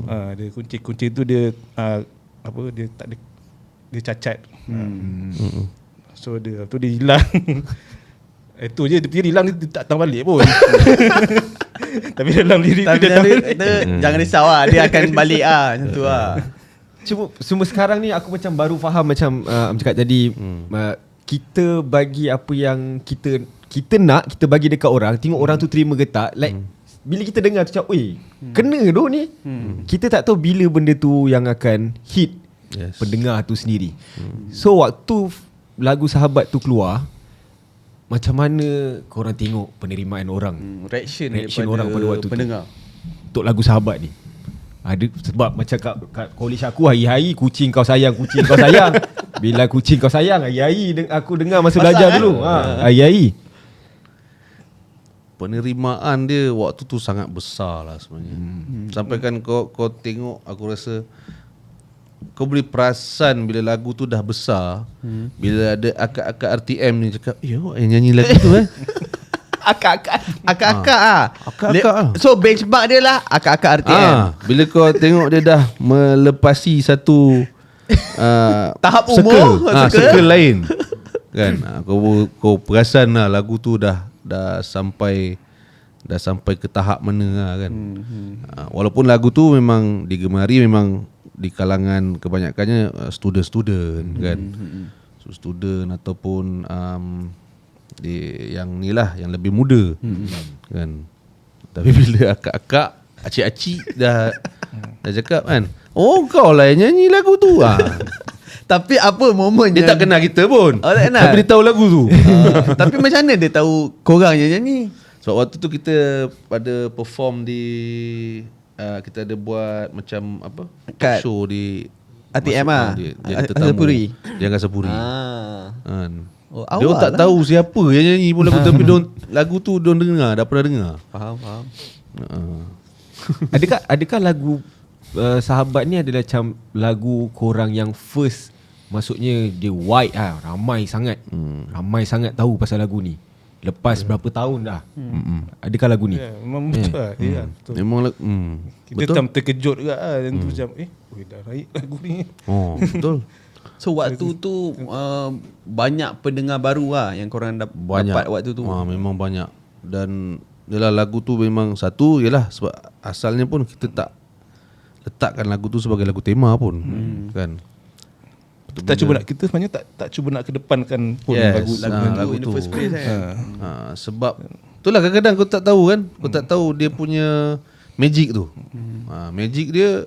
Ada kucing tu dia dia tak ada, dia cacat. So dia hilang. Itu je, dia hilang, dia tak datang balik pun. Tapi dalam lirik tu dia jangan risau lah, dia akan balik macam tu lah. Cuma sekarang ni aku macam baru faham macam cakap tadi, kita bagi apa yang kita nak, kita bagi dekat orang, tengok orang tu terima ke tak. Like bila kita dengar tu cakap, kena doh ni. Kita tak tahu bila benda tu yang akan hit pendengar tu sendiri. So waktu lagu Sahabat tu keluar, macam mana korang tengok penerimaan orang, reaction orang pada waktu pendengar tu untuk lagu Sahabat ni? Ada sebab macam kat college aku hari-hari kucing kau sayang, kucing kau sayang. Bila kucing kau sayang, hari-hari aku dengar masa belajar dulu. Hari-hari. Penerimaan dia waktu tu sangat besar lah sebenarnya. Sampai kan kau tengok, aku rasa kau boleh perasan bila lagu tu dah besar. Bila ada akak-akak RTM ni cakap, yang nyanyi lagu tu Akak-akak ah. Akak-akak ah. So benchmark dia lah akak-akak RTM. Bila kau tengok dia dah melepasi satu Tahap circle. umur, Circle lain. Kan? Kau perasan lah lagu tu dah sampai ke tahap mana lah kan. Walaupun lagu tu memang digemari memang di kalangan kebanyakannya student kan. So, student ataupun yang ni lah yang lebih muda kan. Tapi bila akak-akak, acik-acik dah cakap kan, oh kau lah yang nyanyi lagu tu. Tapi apa momen Dia tak kenal kita pun. Oh, tak kenal. Tapi dia tahu lagu tu. Tapi macam mana dia tahu korang yang nyanyi? Sebab waktu tu kita pada perform di kita ada buat macam apa? Kat Show di ATM masuk- ah. Dia ada tetamu. Asapuri. Dia akan Sapuri. Ah. Kan. Oh, Dia awal tak lah. tahu siapa yang nyanyi pun lagu tapi lagu tu dia dengar, dah pernah dengar. Faham. Adakah lagu Sahabat ni adalah macam lagu korang yang first, maksudnya dia wide ramai sangat. Ramai sangat tahu pasal lagu ni. Lepas berapa tahun dah. Adakah lagu ni? Ya, memang betul lah. Ya, betul. Memang Kita betul. macam terkejut juga lah. Dan tu macam dah naik lagu ni. Oh, betul. So waktu tu banyak pendengar baru lah yang korang Banyak. dapat waktu tu. Memang banyak. Dan yalah lagu tu memang satu yalah sebab asalnya pun kita tak letakkan lagu tu sebagai lagu tema pun. Kan. Kita sebenarnya tak cuba nak kedepankan pun Yes. lagu In the first place kan. Sebab itulah kadang-kadang kau tak tahu kan. Kau tak tahu dia punya magic tu. Magic dia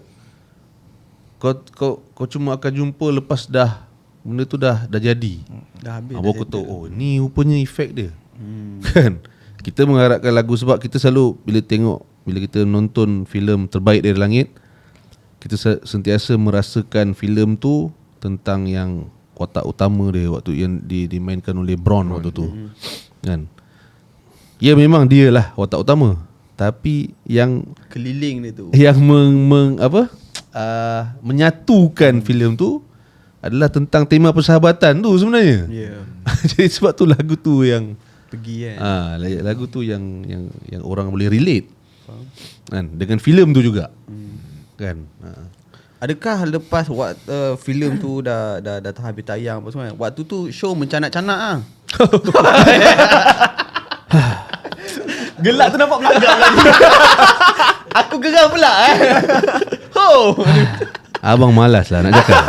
kau cuma akan jumpa lepas dah benda tu dah jadi. Dah habis. Baru kau tahu oh ni rupanya efek dia. Kan. Kita mengharapkan lagu sebab kita selalu bila kita nonton filem Terbaik dari Langit, kita sentiasa merasakan filem tu tentang yang watak utama dia waktu yang dimainkan oleh Bron waktu tu. Kan. Ya memang dia lah watak utama. Tapi yang Keliling dia tu. yang menyatukan filem tu adalah tentang tema persahabatan tu sebenarnya. Yeah. Jadi sebab tu lagu tu yang Pergi kan. lagu tu yang orang boleh relate. Kan dengan filem tu juga. Kan. Adakah lepas filem tu dah habis tayang apa semua, waktu tu show mencanak-canak ah. Gelak tu nampak belakang lagi. Aku geram pula Abang malas lah nak cakap.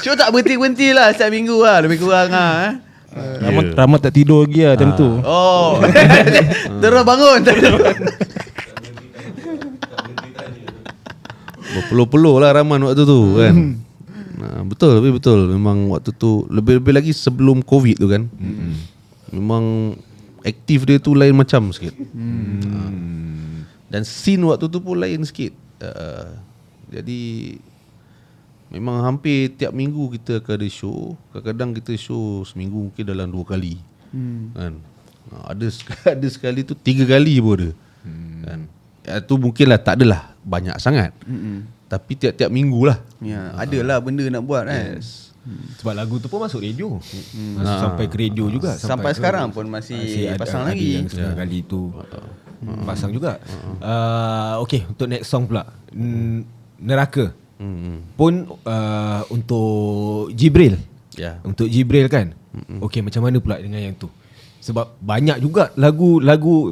Show tak berhenti-berhenti lah setiap minggu lah, lebih kurang lah Rahmat tak tidur lagi lah time tu. Oh. Terus bangun. Berpeluh-peluh lah Rahman waktu tu kan. Betul. Memang waktu tu lebih-lebih lagi sebelum COVID tu kan. Memang aktif dia tu lain macam sikit. Dan scene waktu tu pun lain sikit. Jadi memang hampir tiap minggu kita akan ada show. Kadang-kadang kita show seminggu mungkin dalam 2 kali. Kan. Ada sekali tu 3 kali pun ada. Kan. Tu mungkinlah tak adalah banyak sangat. Tapi tiap-tiap minggu lah. Ya, adalah benda nak buat kan. Yes. Sebab lagu tu pun masuk radio. Masuk sampai ke radio juga. Sampai ke- sekarang pun masih pasang ada lagi. yang setengah kali tu pasang juga. Okay, untuk next song pula. Neraka. Pun untuk Jibril. Ya. Untuk Jibril kan. Okay, macam mana pula dengan yang tu? Sebab banyak juga lagu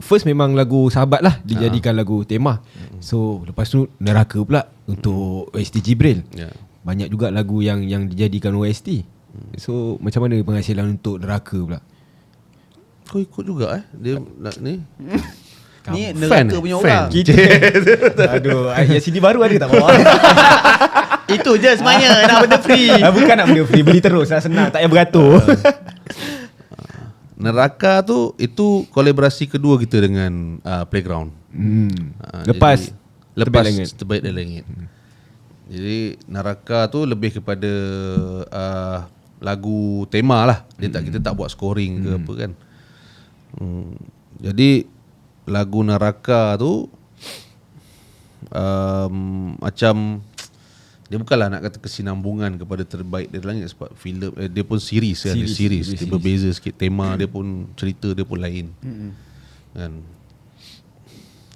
first memang lagu Sahabat lah dijadikan lagu tema. So lepas tu Neraka pula untuk OST Jibril. Ya. Banyak juga lagu yang dijadikan OST. So macam mana penghasilan untuk Neraka pula? Kau ikut juga dia nak ni. Ni Fan, neraka punya fan. orang. Aduh, yang CD baru ada tak bawa? Itu je sebenarnya nak benda free. Bukan nak benda free, beli terus lah, senang, tak payah beratur. Neraka tu itu kolaborasi kedua kita dengan Playground. Lepas lepas Terbaik Langit. Terbaik dari Langit. Jadi Neraka tu lebih kepada lagu tema lah. Kita tak buat scoring ke apa kan. Jadi lagu Neraka tu macam dia bukanlah nak kata kesinambungan kepada Terbaik dari Langit, sebab filem dia pun series kan, series dia berbeza sikit, tema dia pun, cerita dia pun lain. Kan.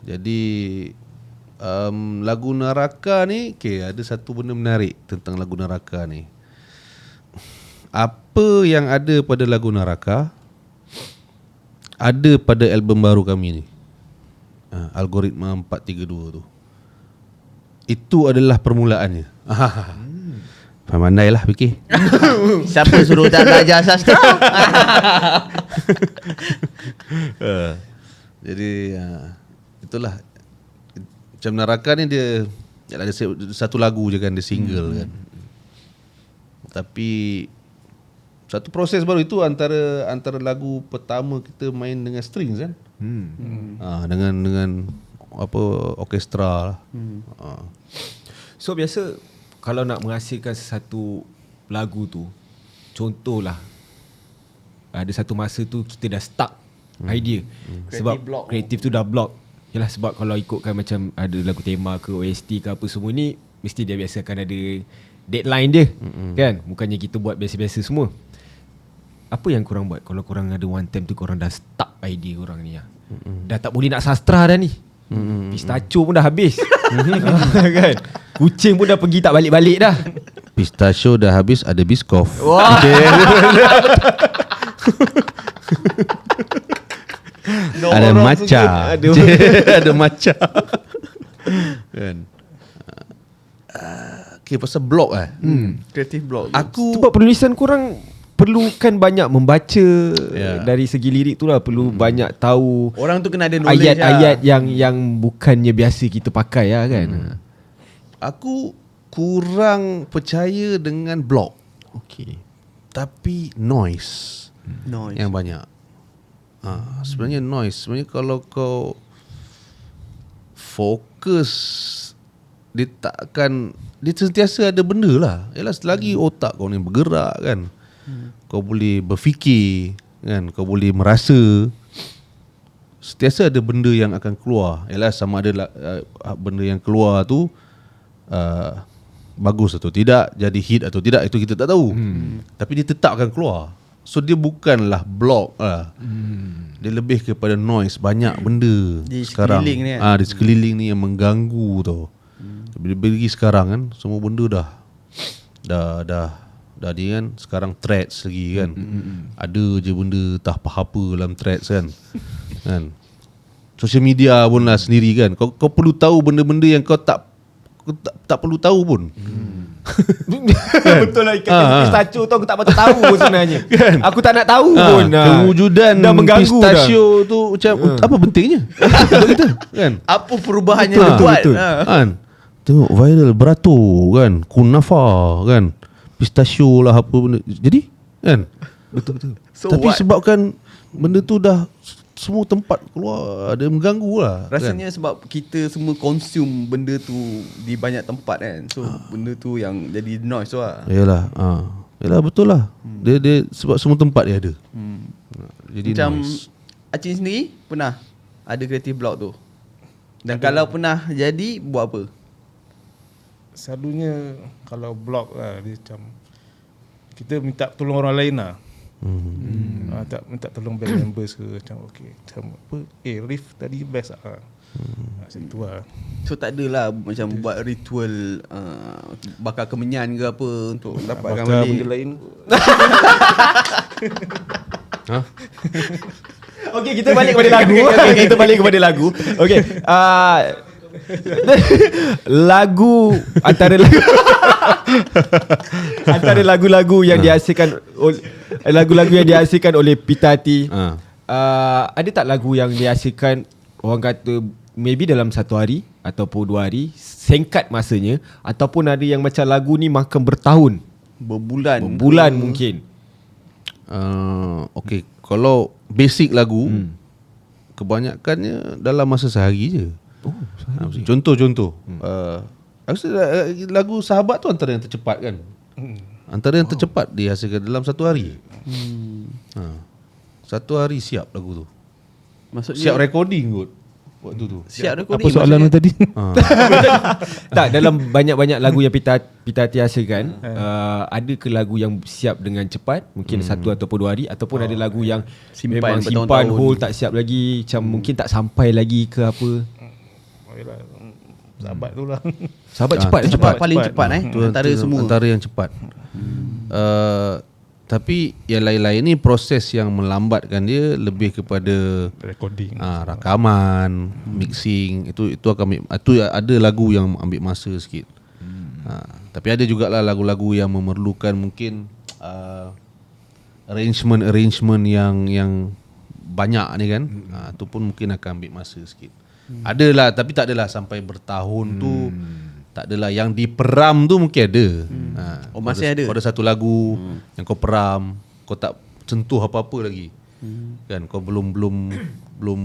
Jadi lagu Neraka ni, ada satu benda menarik tentang lagu Neraka ni. Apa yang ada pada lagu Neraka ada pada album baru kami ni, Algoritma 432 tu. Itu adalah permulaannya. Pandailah fikir. Siapa suruh tak belajar sastra? Jadi itulah, macam Neraka ni dia ada satu lagu je kan, dia single kan. Tapi satu proses baru itu antara lagu pertama kita main dengan strings kan. Dengan apa, orkestra lah. So biasa kalau nak menghasilkan sesuatu lagu tu, contohlah ada satu masa tu kita dah stuck idea. Sebab kreatif tu dah block. Yalah, sebab kalau ikutkan macam ada lagu tema ke OST ke apa semua ni, mesti dia biasa akan ada deadline dia. Kan? Bukannya kita buat biasa-biasa semua. Apa yang korang buat kalau korang ada one time tu korang dah stuck idea korang ni lah? Dah tak boleh nak sastra dah ni. Pistachio pun dah habis. Kan? Kucing pun dah pergi tak balik-balik dah. Pistachio dah habis, ada Biscoff. Ada matcha. Ada matcha. Kan. Okay, pasal blog Kreatif blog. Sebab penulisan korang perlukan banyak membaca dari segi lirik tu lah, perlu banyak tahu Orang tu kena ada knowledge ayat-ayat yang bukannya biasa kita pakai lah kan. Aku kurang percaya dengan blog. Okay. Tapi noise noise. yang banyak. Sebenarnya noise. Sebenarnya kalau kau fokus, dia sentiasa ada benda lah. Yalah, selagi otak kau ni bergerak kan, kau boleh berfikir kan, kau boleh merasa, sentiasa ada benda yang akan keluar. Yalah, sama ada benda yang keluar tu bagus atau tidak, jadi hit atau tidak, itu kita tak tahu. Tapi dia tetap akan keluar. So dia bukanlah blog lah. Dia lebih kepada noise. Banyak benda di sekarang sekeliling ni kan? di sekeliling ni yang mengganggu tau. Bila sekarang kan, semua benda dah dia kan, sekarang threads lagi kan. Ada je benda tak apa-apa dalam threads kan. Kan. Social media pun lah sendiri kan. Kau perlu tahu benda-benda yang kau tak perlu tahu pun. Betul lah, ikan pistachio tu aku tak patut tahu pun sebenarnya. Kan? Aku tak nak tahu pun. Kewujudan dah mengganggu pistachio tu macam apa pentingnya untuk kita kan? Apa perubahannya dia buat? betul. Kan? Tengok viral beratur kan, kunafa kan, pistachio lah apa benda. Jadi kan? Betul. So Tapi what? sebabkan benda tu dah semua tempat keluar, ada mengganggu lah. Rasanya sebab kita semua consume benda tu di banyak tempat kan. So benda tu yang jadi noise tu lah. Yalah, yalah betul lah. Dia sebab semua tempat dia ada. Jadi Macam noise. Acin sendiri pernah ada kreatif blog tu? Dan kalau pernah jadi, buat apa? Selalunya kalau blog lah, dia macam kita minta tolong orang lain lah. Tak minta tolong band members ke, macam okay, macam apa, riff tadi best lah. Macam tu lah. So tak adalah macam buat ritual bakar kemenyan ke apa untuk dapatkan Bakar balik benda lain. Okay, kita balik kepada lagu. Kita balik kepada lagu. Okay. Lagu antara lagu-lagu yang dihasilkan oleh Pitati. Ada tak lagu yang dihasilkan orang kata maybe dalam 1 hari ataupun 2 hari, singkat masanya, ataupun ada yang macam lagu ni makan bertahun, berbulan mungkin. Okay, kalau basic lagu kebanyakannya dalam masa sehari je. Contoh aku rasa lagu Sahabat tu antara yang tercepat kan. Antara yang tercepat dihasilkan dalam 1 hari. 1 hari siap lagu tu. Maksudnya Siap recording kot. waktu tu. Siap Apa recording. soalan maksudnya. tadi? Tak, dalam banyak-banyak lagu yang Pita Hati hasilkan, ada ke lagu yang siap dengan cepat, mungkin 1 ataupun 2 hari, ataupun ada lagu yang Simpan memang simpan bertahun-tahun. hold tak siap lagi, macam mungkin tak sampai lagi ke apa. Sahabat tu lah. Sahabat cepat. Cepat paling cepat Itu antara semua. Antara yang cepat. Tapi yang lain-lain ni proses yang melambatkan dia lebih kepada Recording. rakaman, mixing, itu akan itu ada lagu yang ambil masa sikit. Tapi ada jugalah lagu-lagu yang memerlukan mungkin arrangement yang banyak ni kan. Itu pun mungkin akan ambil masa sikit. Adalah, tapi tak adalah sampai bertahun tu. Tak adalah. Yang diperam tu mungkin ada. Oh, masih ada? Kau ada satu lagu yang kau peram, kau tak sentuh apa-apa lagi. Kan kau belum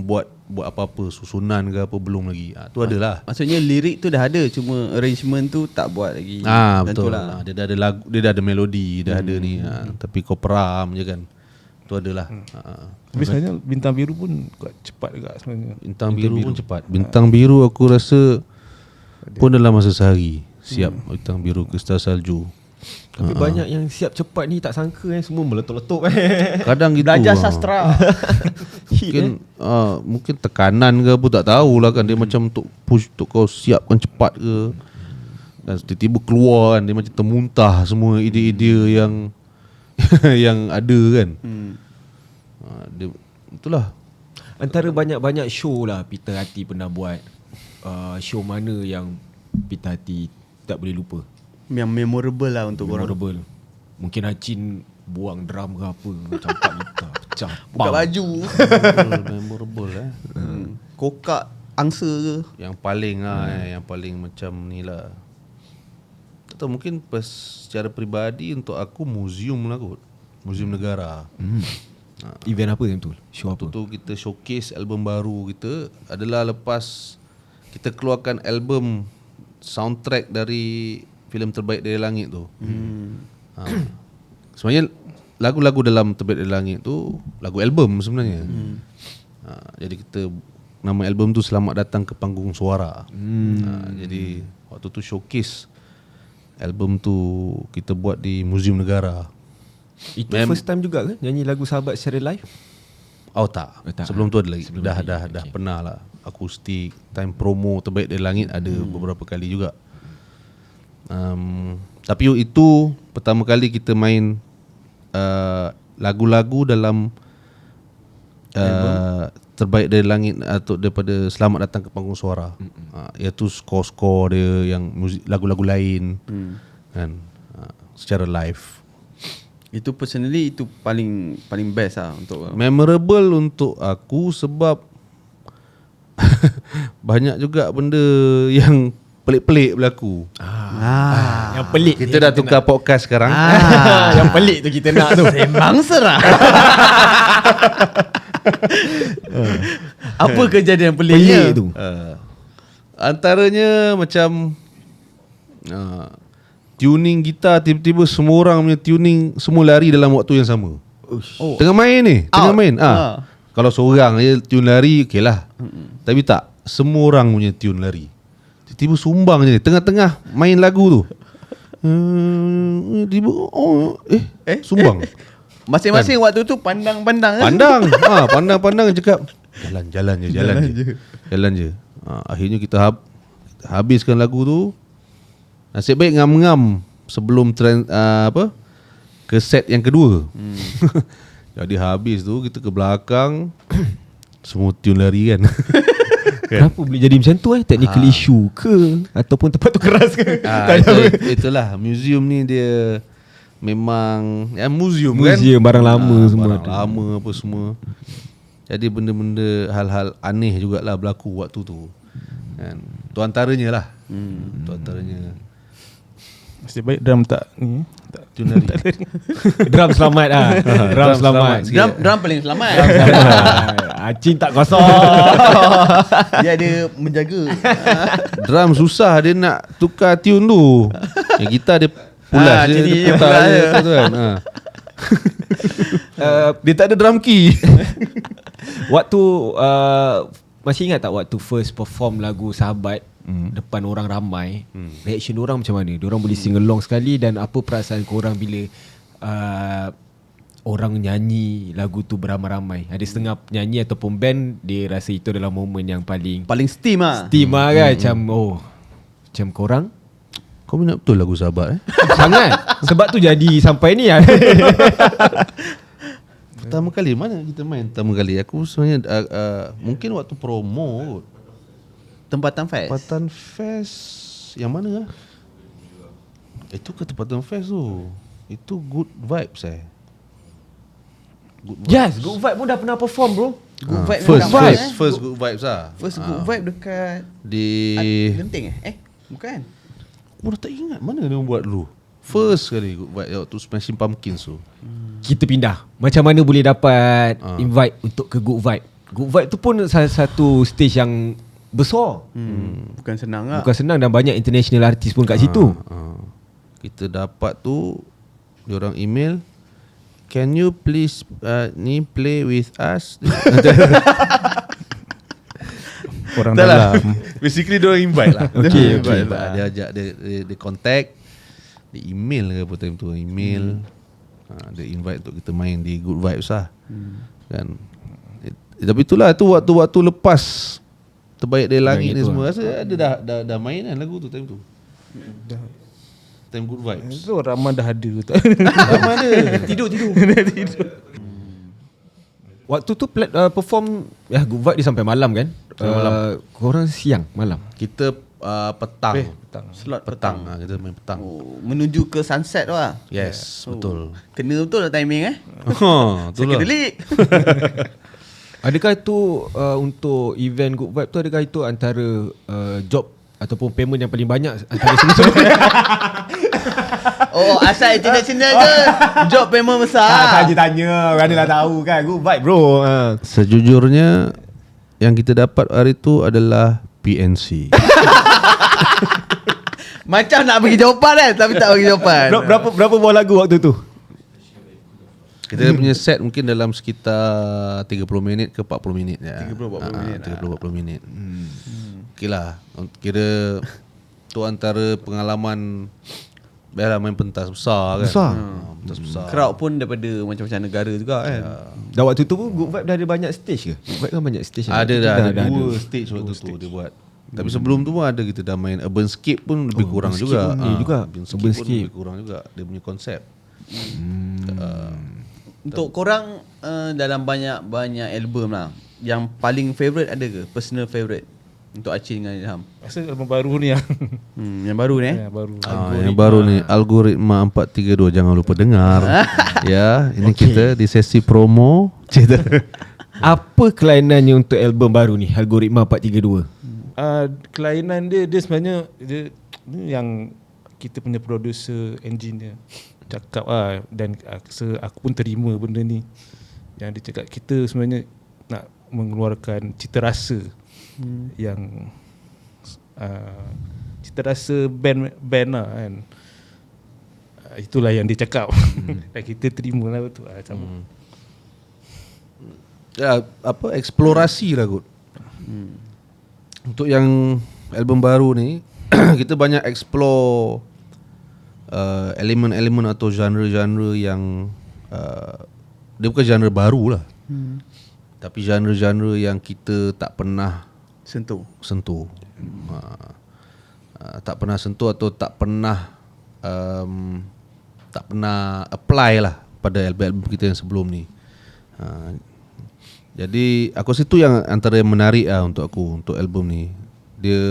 buat apa-apa susunan ke apa, belum lagi. Tu adalah. Maksudnya lirik tu dah ada, cuma arrangement tu tak buat lagi. Betul lah. Dia dah ada lagu, dia dah ada melodi, dah ada ni. Tapi kau peram je kan. Tu adalah. Tapi sebenarnya Bintang Biru pun kuat cepat juga sebenarnya. Bintang biru pun cepat. Bintang biru aku rasa pun dalam masa sehari siap. Bintang biru, Kristal Salju. Tapi banyak yang siap cepat ni tak sangka semua meletup-letup Kadang gitu. Belajar sastra. Mungkin tekanan ke apa tak tahulah kan. Dia macam untuk push, untuk kau siapkan cepat ke. Dan tiba-tiba keluar kan, dia macam termuntah semua ide-ide yang yang ada kan. Dia, itulah. Antara banyak-banyak show lah Pita Hati pernah buat, show mana yang Pita Hati tak boleh lupa? Yang memorable lah untuk korang. Memorable. Mungkin Acin buang drum ke apa, campak gitar, pecah. Buka baju. Memorable Kokak angsa ke. Yang paling yang paling macam ni lah. Tak tahu, mungkin secara peribadi untuk aku museum lah kot. Museum Negara. Event apa yang tu? Show apa? Tu kita showcase album baru kita adalah lepas kita keluarkan album soundtrack dari filem Terbaik dari Langit tu. Sebenarnya lagu-lagu dalam Terbaik dari Langit tu lagu album sebenarnya. Jadi kita nama album tu Selamat Datang ke Panggung Suara. Jadi waktu tu showcase album tu kita buat di Museum Negara. Itu first time juga ke nyanyi lagu Sahabat secara live? Oh tak. Tak. Sebelum tu ada lagi. Sebelum Dah lagi. pernah lah. Akustik, time promo Terbaik dari Langit ada beberapa kali juga. Tapi itu pertama kali kita main lagu-lagu dalam Terbaik dari Langit atau daripada Selamat Datang ke Panggung Suara. Iaitu skor-skor dia yang muzik, lagu-lagu lain kan, secara live. Itu personally itu paling best lah untuk Memorable untuk aku sebab banyak juga benda yang pelik-pelik berlaku. Yang pelik Kita dah tukar podcast sekarang. yang pelik tu kita nak tu. Sembang serah. Apa kejadian peliknya? Pelik tu. Antaranya macam tuning gitar, tiba-tiba semua orang punya tuning semua lari dalam waktu yang sama. Tengah main ni, tengah main. Kalau seorang je tune lari, okey lah. Tapi tak, semua orang punya tune lari. Tiba-tiba sumbang je, tengah-tengah main lagu tu. Tiba sumbang. Masing-masing waktu tu pandang-pandang kan? Pandang cakap jalan je. Akhirnya kita habiskan lagu tu. Nasib baik ngam-ngam sebelum ke set yang kedua. Jadi habis tu kita ke belakang semua tune lari kan. Kenapa boleh jadi macam tu technical issue ke ataupun tempat tu keras ke? Itulah museum ni dia memang museum Barang lama semua. Barang lama apa semua. Jadi benda-benda hal-hal aneh jugalah berlaku waktu tu. Kan. Tu antaranya lah. Tu antaranya. Nasib baik drum tak ni, tak Tune lari. Drum selamat lah. Drum selamat. Drum paling selamat. Acin tak kosong. Dia ada menjaga. Drum susah dia nak tukar tune tu. Yang gitar dia pulas dia putar pulas je je. tu kan. Dia tak ada drum key. Waktu masih ingat tak waktu first perform lagu Sahabat depan orang ramai, reaction orang macam mana? Diorang boleh sing along sekali, dan apa perasaan korang bila orang nyanyi lagu tu beramai-ramai? Ada setengah penyanyi ataupun band dia rasa itu adalah momen yang paling steam lah. steam lah kan. Macam korang Kau minat betul lagu Sahabat sangat. Sebab tu jadi sampai ni lah. Pertama kali mana kita main pertama kali? Aku sebenarnya mungkin waktu promo kot. Tempatan fest. Tempatan Fest yang mana lah? Itu ke Tempatan Fest tu? Itu Good Vibes Good Vibes. Yes, Good Vibe pun dah pernah perform bro. Good vibe First Good Vibes lah. First good vibe dekat Di Genting bukan. Aku dah tak ingat mana dia buat dulu. First kali Good Vibes waktu Smashing Pumpkins tu. Kita pindah. Macam mana boleh dapat invite untuk ke Good Vibe? Good Vibe tu pun salah satu stage yang besar. Bukan senang lah. Bukan senang, dan banyak international artis pun kat situ. Kita dapat tu diorang email, can you please ni play with us? Orang Tak lah. dalam. Basically diorang invite lah. Okay. Dia ajak dia contact, dia email ke apa time tu, email. Dia invite untuk kita main di Good Vibes lah. Kan. Tapi itulah tu waktu lepas Terbaik dari Langit ni semua. Rasa ada dah main kan lagu tu time tu. Time Good Vibes. So Rahman dah ada tak? Rahman ada. Tidur. Waktu tu perform Good Vibe dia sampai malam kan? Korang siang malam. Kita petang. Slot Petang. Kita main petang. Menuju ke sunset tu lah. Yes, betul. Kena betul lah timing Betul lah. Psychedelic. Adakah itu untuk event Good Vibe tu, adakah itu antara job ataupun payment yang paling banyak antara semua? Oh, asal international ke? Job memang besar. Saja tanya, manalah tahu kan. Good Vibe bro. Sejujurnya yang kita dapat hari tu adalah PNC. Macam nak bagi jawapan kan, tapi tak bagi jawapan. Berapa buah lagu waktu tu? Kita punya set mungkin dalam sekitar 30 minit ke 40 minit ya. 30-40 minit. Okey lah. Kira tu antara pengalaman biarlah main pentas besar kan. Pentas besar. Crowd pun daripada macam-macam negara juga kan. Dan waktu tu pun Good Vibe dah ada banyak stage ke? Good Vibe kan banyak stage. Ada dua stage waktu tu dia buat. Tapi sebelum tu pun ada kita dah main Urbanscape pun lebih kurang juga. Urbanscape pun lebih kurang juga dia punya konsep. Untuk korang dalam banyak album lah, yang paling favourite ada ke? Personal favourite untuk Achin dengan Ilham? Rasa album baru ni lah. Yang baru ni Ya, baru. Yang baru ni Algoritma 432, jangan lupa dengar. Ya, ini kita di sesi promo. Apa kelainannya untuk album baru ni, Algoritma 432? Kelainan dia sebenarnya dia yang kita punya producer engineer cakap dan aku pun terima benda ni. Yang dia cakap kita sebenarnya nak mengeluarkan cita rasa yang cita rasa band lah kan. Itulah yang dia cakap. Dan kita terima lah betul sama. Ya, eksplorasi lah kot. Untuk yang album baru ni kita banyak explore elemen-elemen atau genre-genre yang dia bukan genre baru lah. Tapi genre-genre yang kita tak pernah sentuh. Tak pernah sentuh atau tak pernah apply lah pada album kita yang sebelum ni. Jadi aku rasa itu yang antara yang menarik lah untuk aku, untuk album ni. Dia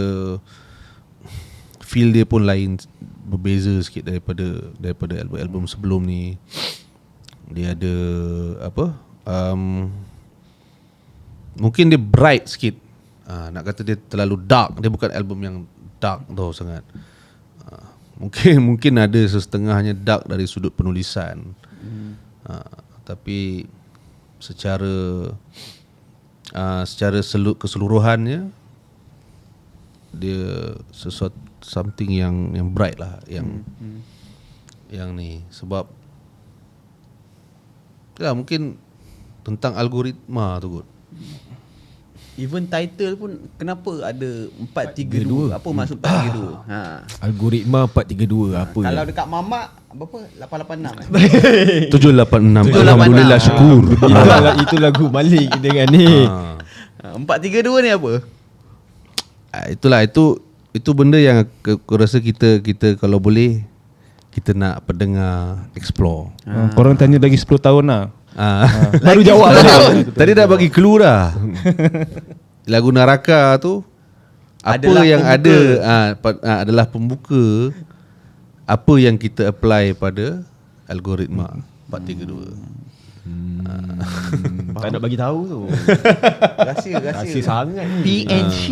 feel dia pun lain, berbeza sikit daripada album sebelum ni. Dia ada mungkin dia bright sikit. Nak kata dia terlalu dark, dia bukan album yang dark tau sangat. Mungkin ada setengahnya dark dari sudut penulisan. Tapi secara keseluruhannya dia sesuatu something yang bright lah, yang ni sebab ya mungkin tentang algoritma tu kot. even title pun kenapa ada 432? Apa maksud 432? Algoritma 432 apa Kalau ya? dekat Mamak berapa? 886. 786. 786. Alhamdulillah syukur. Itu lagu Malik dengan ni. 432 ni apa? Itulah itu benda yang aku rasa kita kalau boleh kita nak pendengar explore. Korang tanya lagi 10 tahun lah. Baru jawab. Tadi dah bagi clue dah. Lagu Naraka tu apa Adalah yang pembuka. ada adalah pembuka apa yang kita apply pada algoritma 432. Tak nak bagi tahu tu. Rahsia sangat PNC.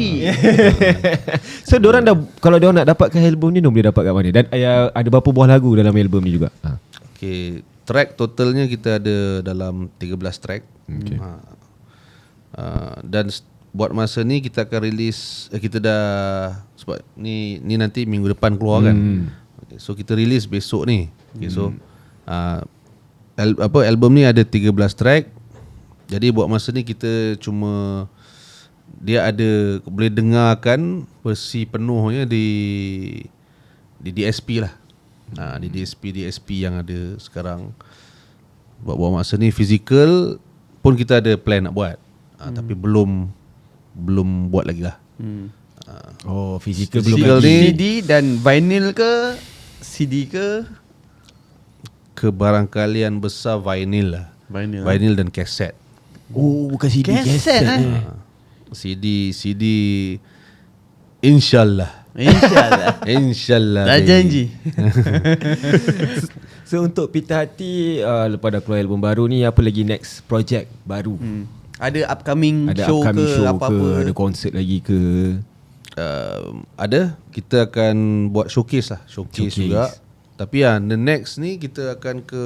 So diorang dah, kalau diorang nak dapatkan album ni, diorang boleh dapat kat mana? Dan ada berapa buah lagu dalam album ni juga? Okay, track totalnya kita ada dalam 13 track. Okay. Dan buat masa ni kita akan release, kita dah, sebab ni nanti minggu depan keluar kan. Okay, so kita release besok ni. Okay, so album ni ada 13 track. Jadi buat masa ni kita cuma, dia ada boleh dengarkan versi penuhnya di DSP lah. Di DSP yang ada sekarang. Buat masa ni physical pun kita ada plan nak buat. Tapi belum buat lagi lah. Oh, physical Physical belum lagi. ni- CD dan vinyl ke? CD ke? Kebarangkalian besar vinyl lah. Vinyl dan kaset. Oh, bukan CD, Kaset, CD InsyaAllah. InsyaAllah Dah janji. So untuk Pita Hati, lepas dah keluar album baru ni, apa lagi next project baru? Ada upcoming Ada show upcoming ke show apa-apa? ke? Ada konsert lagi ke? Ada. Kita akan buat showcase lah. Showcase juga. Tapi the next ni kita akan ke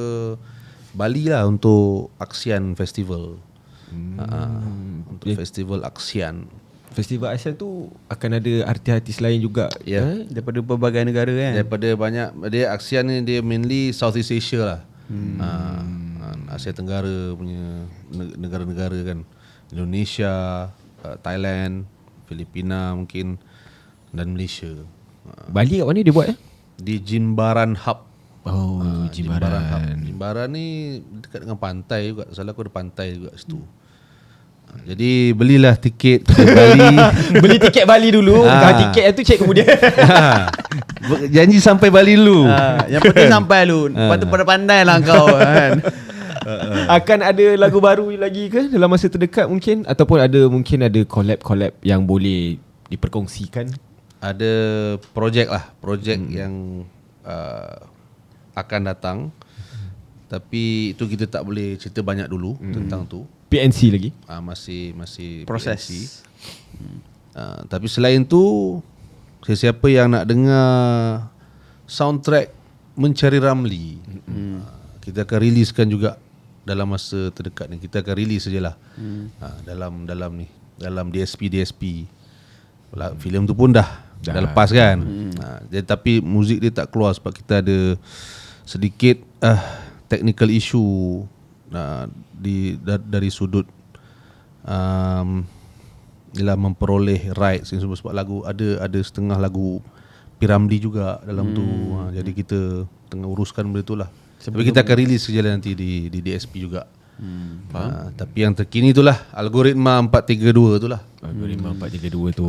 Bali lah untuk Aksian Festival. Untuk festival Aksian. Festival ASEAN tu akan ada artis-artis lain juga. Ya. Daripada pelbagai negara kan? Daripada banyak, dia Aksian ni dia mainly Southeast Asia lah. Asia Tenggara punya negara-negara kan. Indonesia, Thailand, Filipina mungkin, dan Malaysia. Bali kat mana dia buat Di Jimbaran Hub. Oh, Jimbaran Hub. Jimbaran. Jimbaran ni dekat dengan pantai juga. Salah aku ada pantai juga situ. Jadi belilah tiket ke Bali. Beli tiket Bali dulu. Tiket tu cek kemudian. Janji sampai Bali dulu. Yang penting sampai lu. Lepas tu pada pandai lah kau kan. Akan ada lagu baru lagi ke dalam masa terdekat mungkin? Ataupun mungkin ada collab-collab yang boleh diperkongsikan? Ada projek yang akan datang. Tapi itu kita tak boleh cerita banyak dulu tentang tu. PNC lagi? Masih Proses. PNC. Tapi selain tu, sesiapa yang nak dengar soundtrack Mencari Ramli, kita akan riliskan juga dalam masa terdekat ni. Kita akan rilis sajalah. Dalam DSP. Filem tu pun dah lepas kan. Tapi muzik dia tak keluar sebab kita ada sedikit technical issue dari sudut memperoleh rights sebab lagu ada setengah lagu Piramli juga dalam tu. Jadi kita tengah uruskan benda tu lah. Tapi kita akan release saja nanti di DSP juga. Tapi yang terkini itulah algoritma 432 itulah. Algoritma 432 tu.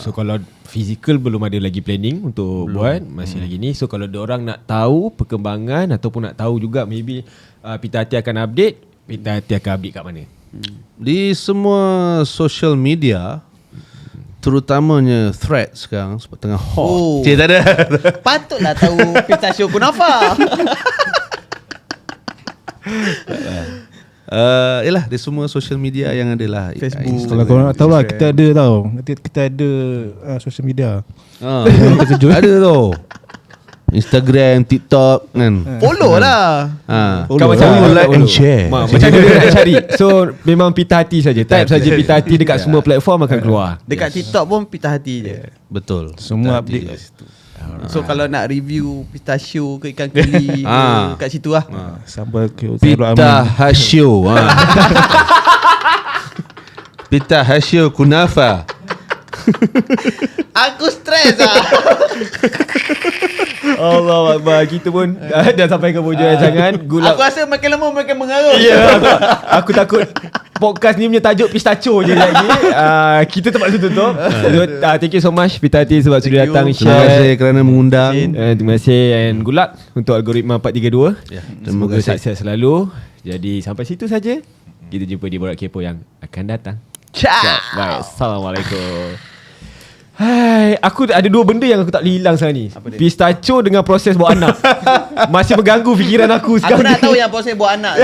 So kalau physical belum ada lagi planning untuk buat, masih lagi ni. So kalau diorang nak tahu perkembangan ataupun nak tahu juga maybe Pita Hati akan update, Pita Hati akan update kat mana? Di semua social media, terutamanya Threads sekarang sebab tengah hot. Tak ada. Patutlah tahu pistachio kunafa. Yalah, di semua social media yang ada lah. Facebook. Kalau korang nak tahu lah, kita ada tau. Kita ada social media. Ada tau. Instagram, TikTok kan. Follow lah. Kau macam Follow, mana like nak and follow? share. Macam mana dia nak cari? So memang Pita Hati saja. Type saja Pita Hati dekat semua platform akan keluar. Dekat TikTok pun Pita Hati je. Betul. Semua Hati-hati update je. kat situ. So kalau nak review pistachio ke ikan keli kat situ lah. Sambal ke Pita Hasyo. Pita hasil kunafa. Aku stres lah. Allah Akbar. Kita pun dah sampai ke hujung jangan. Aku rasa makin lama makin mengarut. Ya, aku takut podcast ni punya tajuk pistachio je lagi. Kita terpaksa tutup. Thank you so much Pita Hati sebab sudah datang Terima kasih share. kerana mengundang. Terima kasih and good luck untuk algoritma 432. Ya, terima Semoga kasih. sukses selalu. Jadi sampai situ saja. Kita jumpa di Borak Kepo yang akan datang. Ciao. Bye. Assalamualaikum. Hai, aku ada dua benda yang aku tak boleh hilang sekarang ni. Pistachio dengan proses buat anak. Masih mengganggu fikiran aku Aku sekarang nak ni. tahu yang proses buat anak.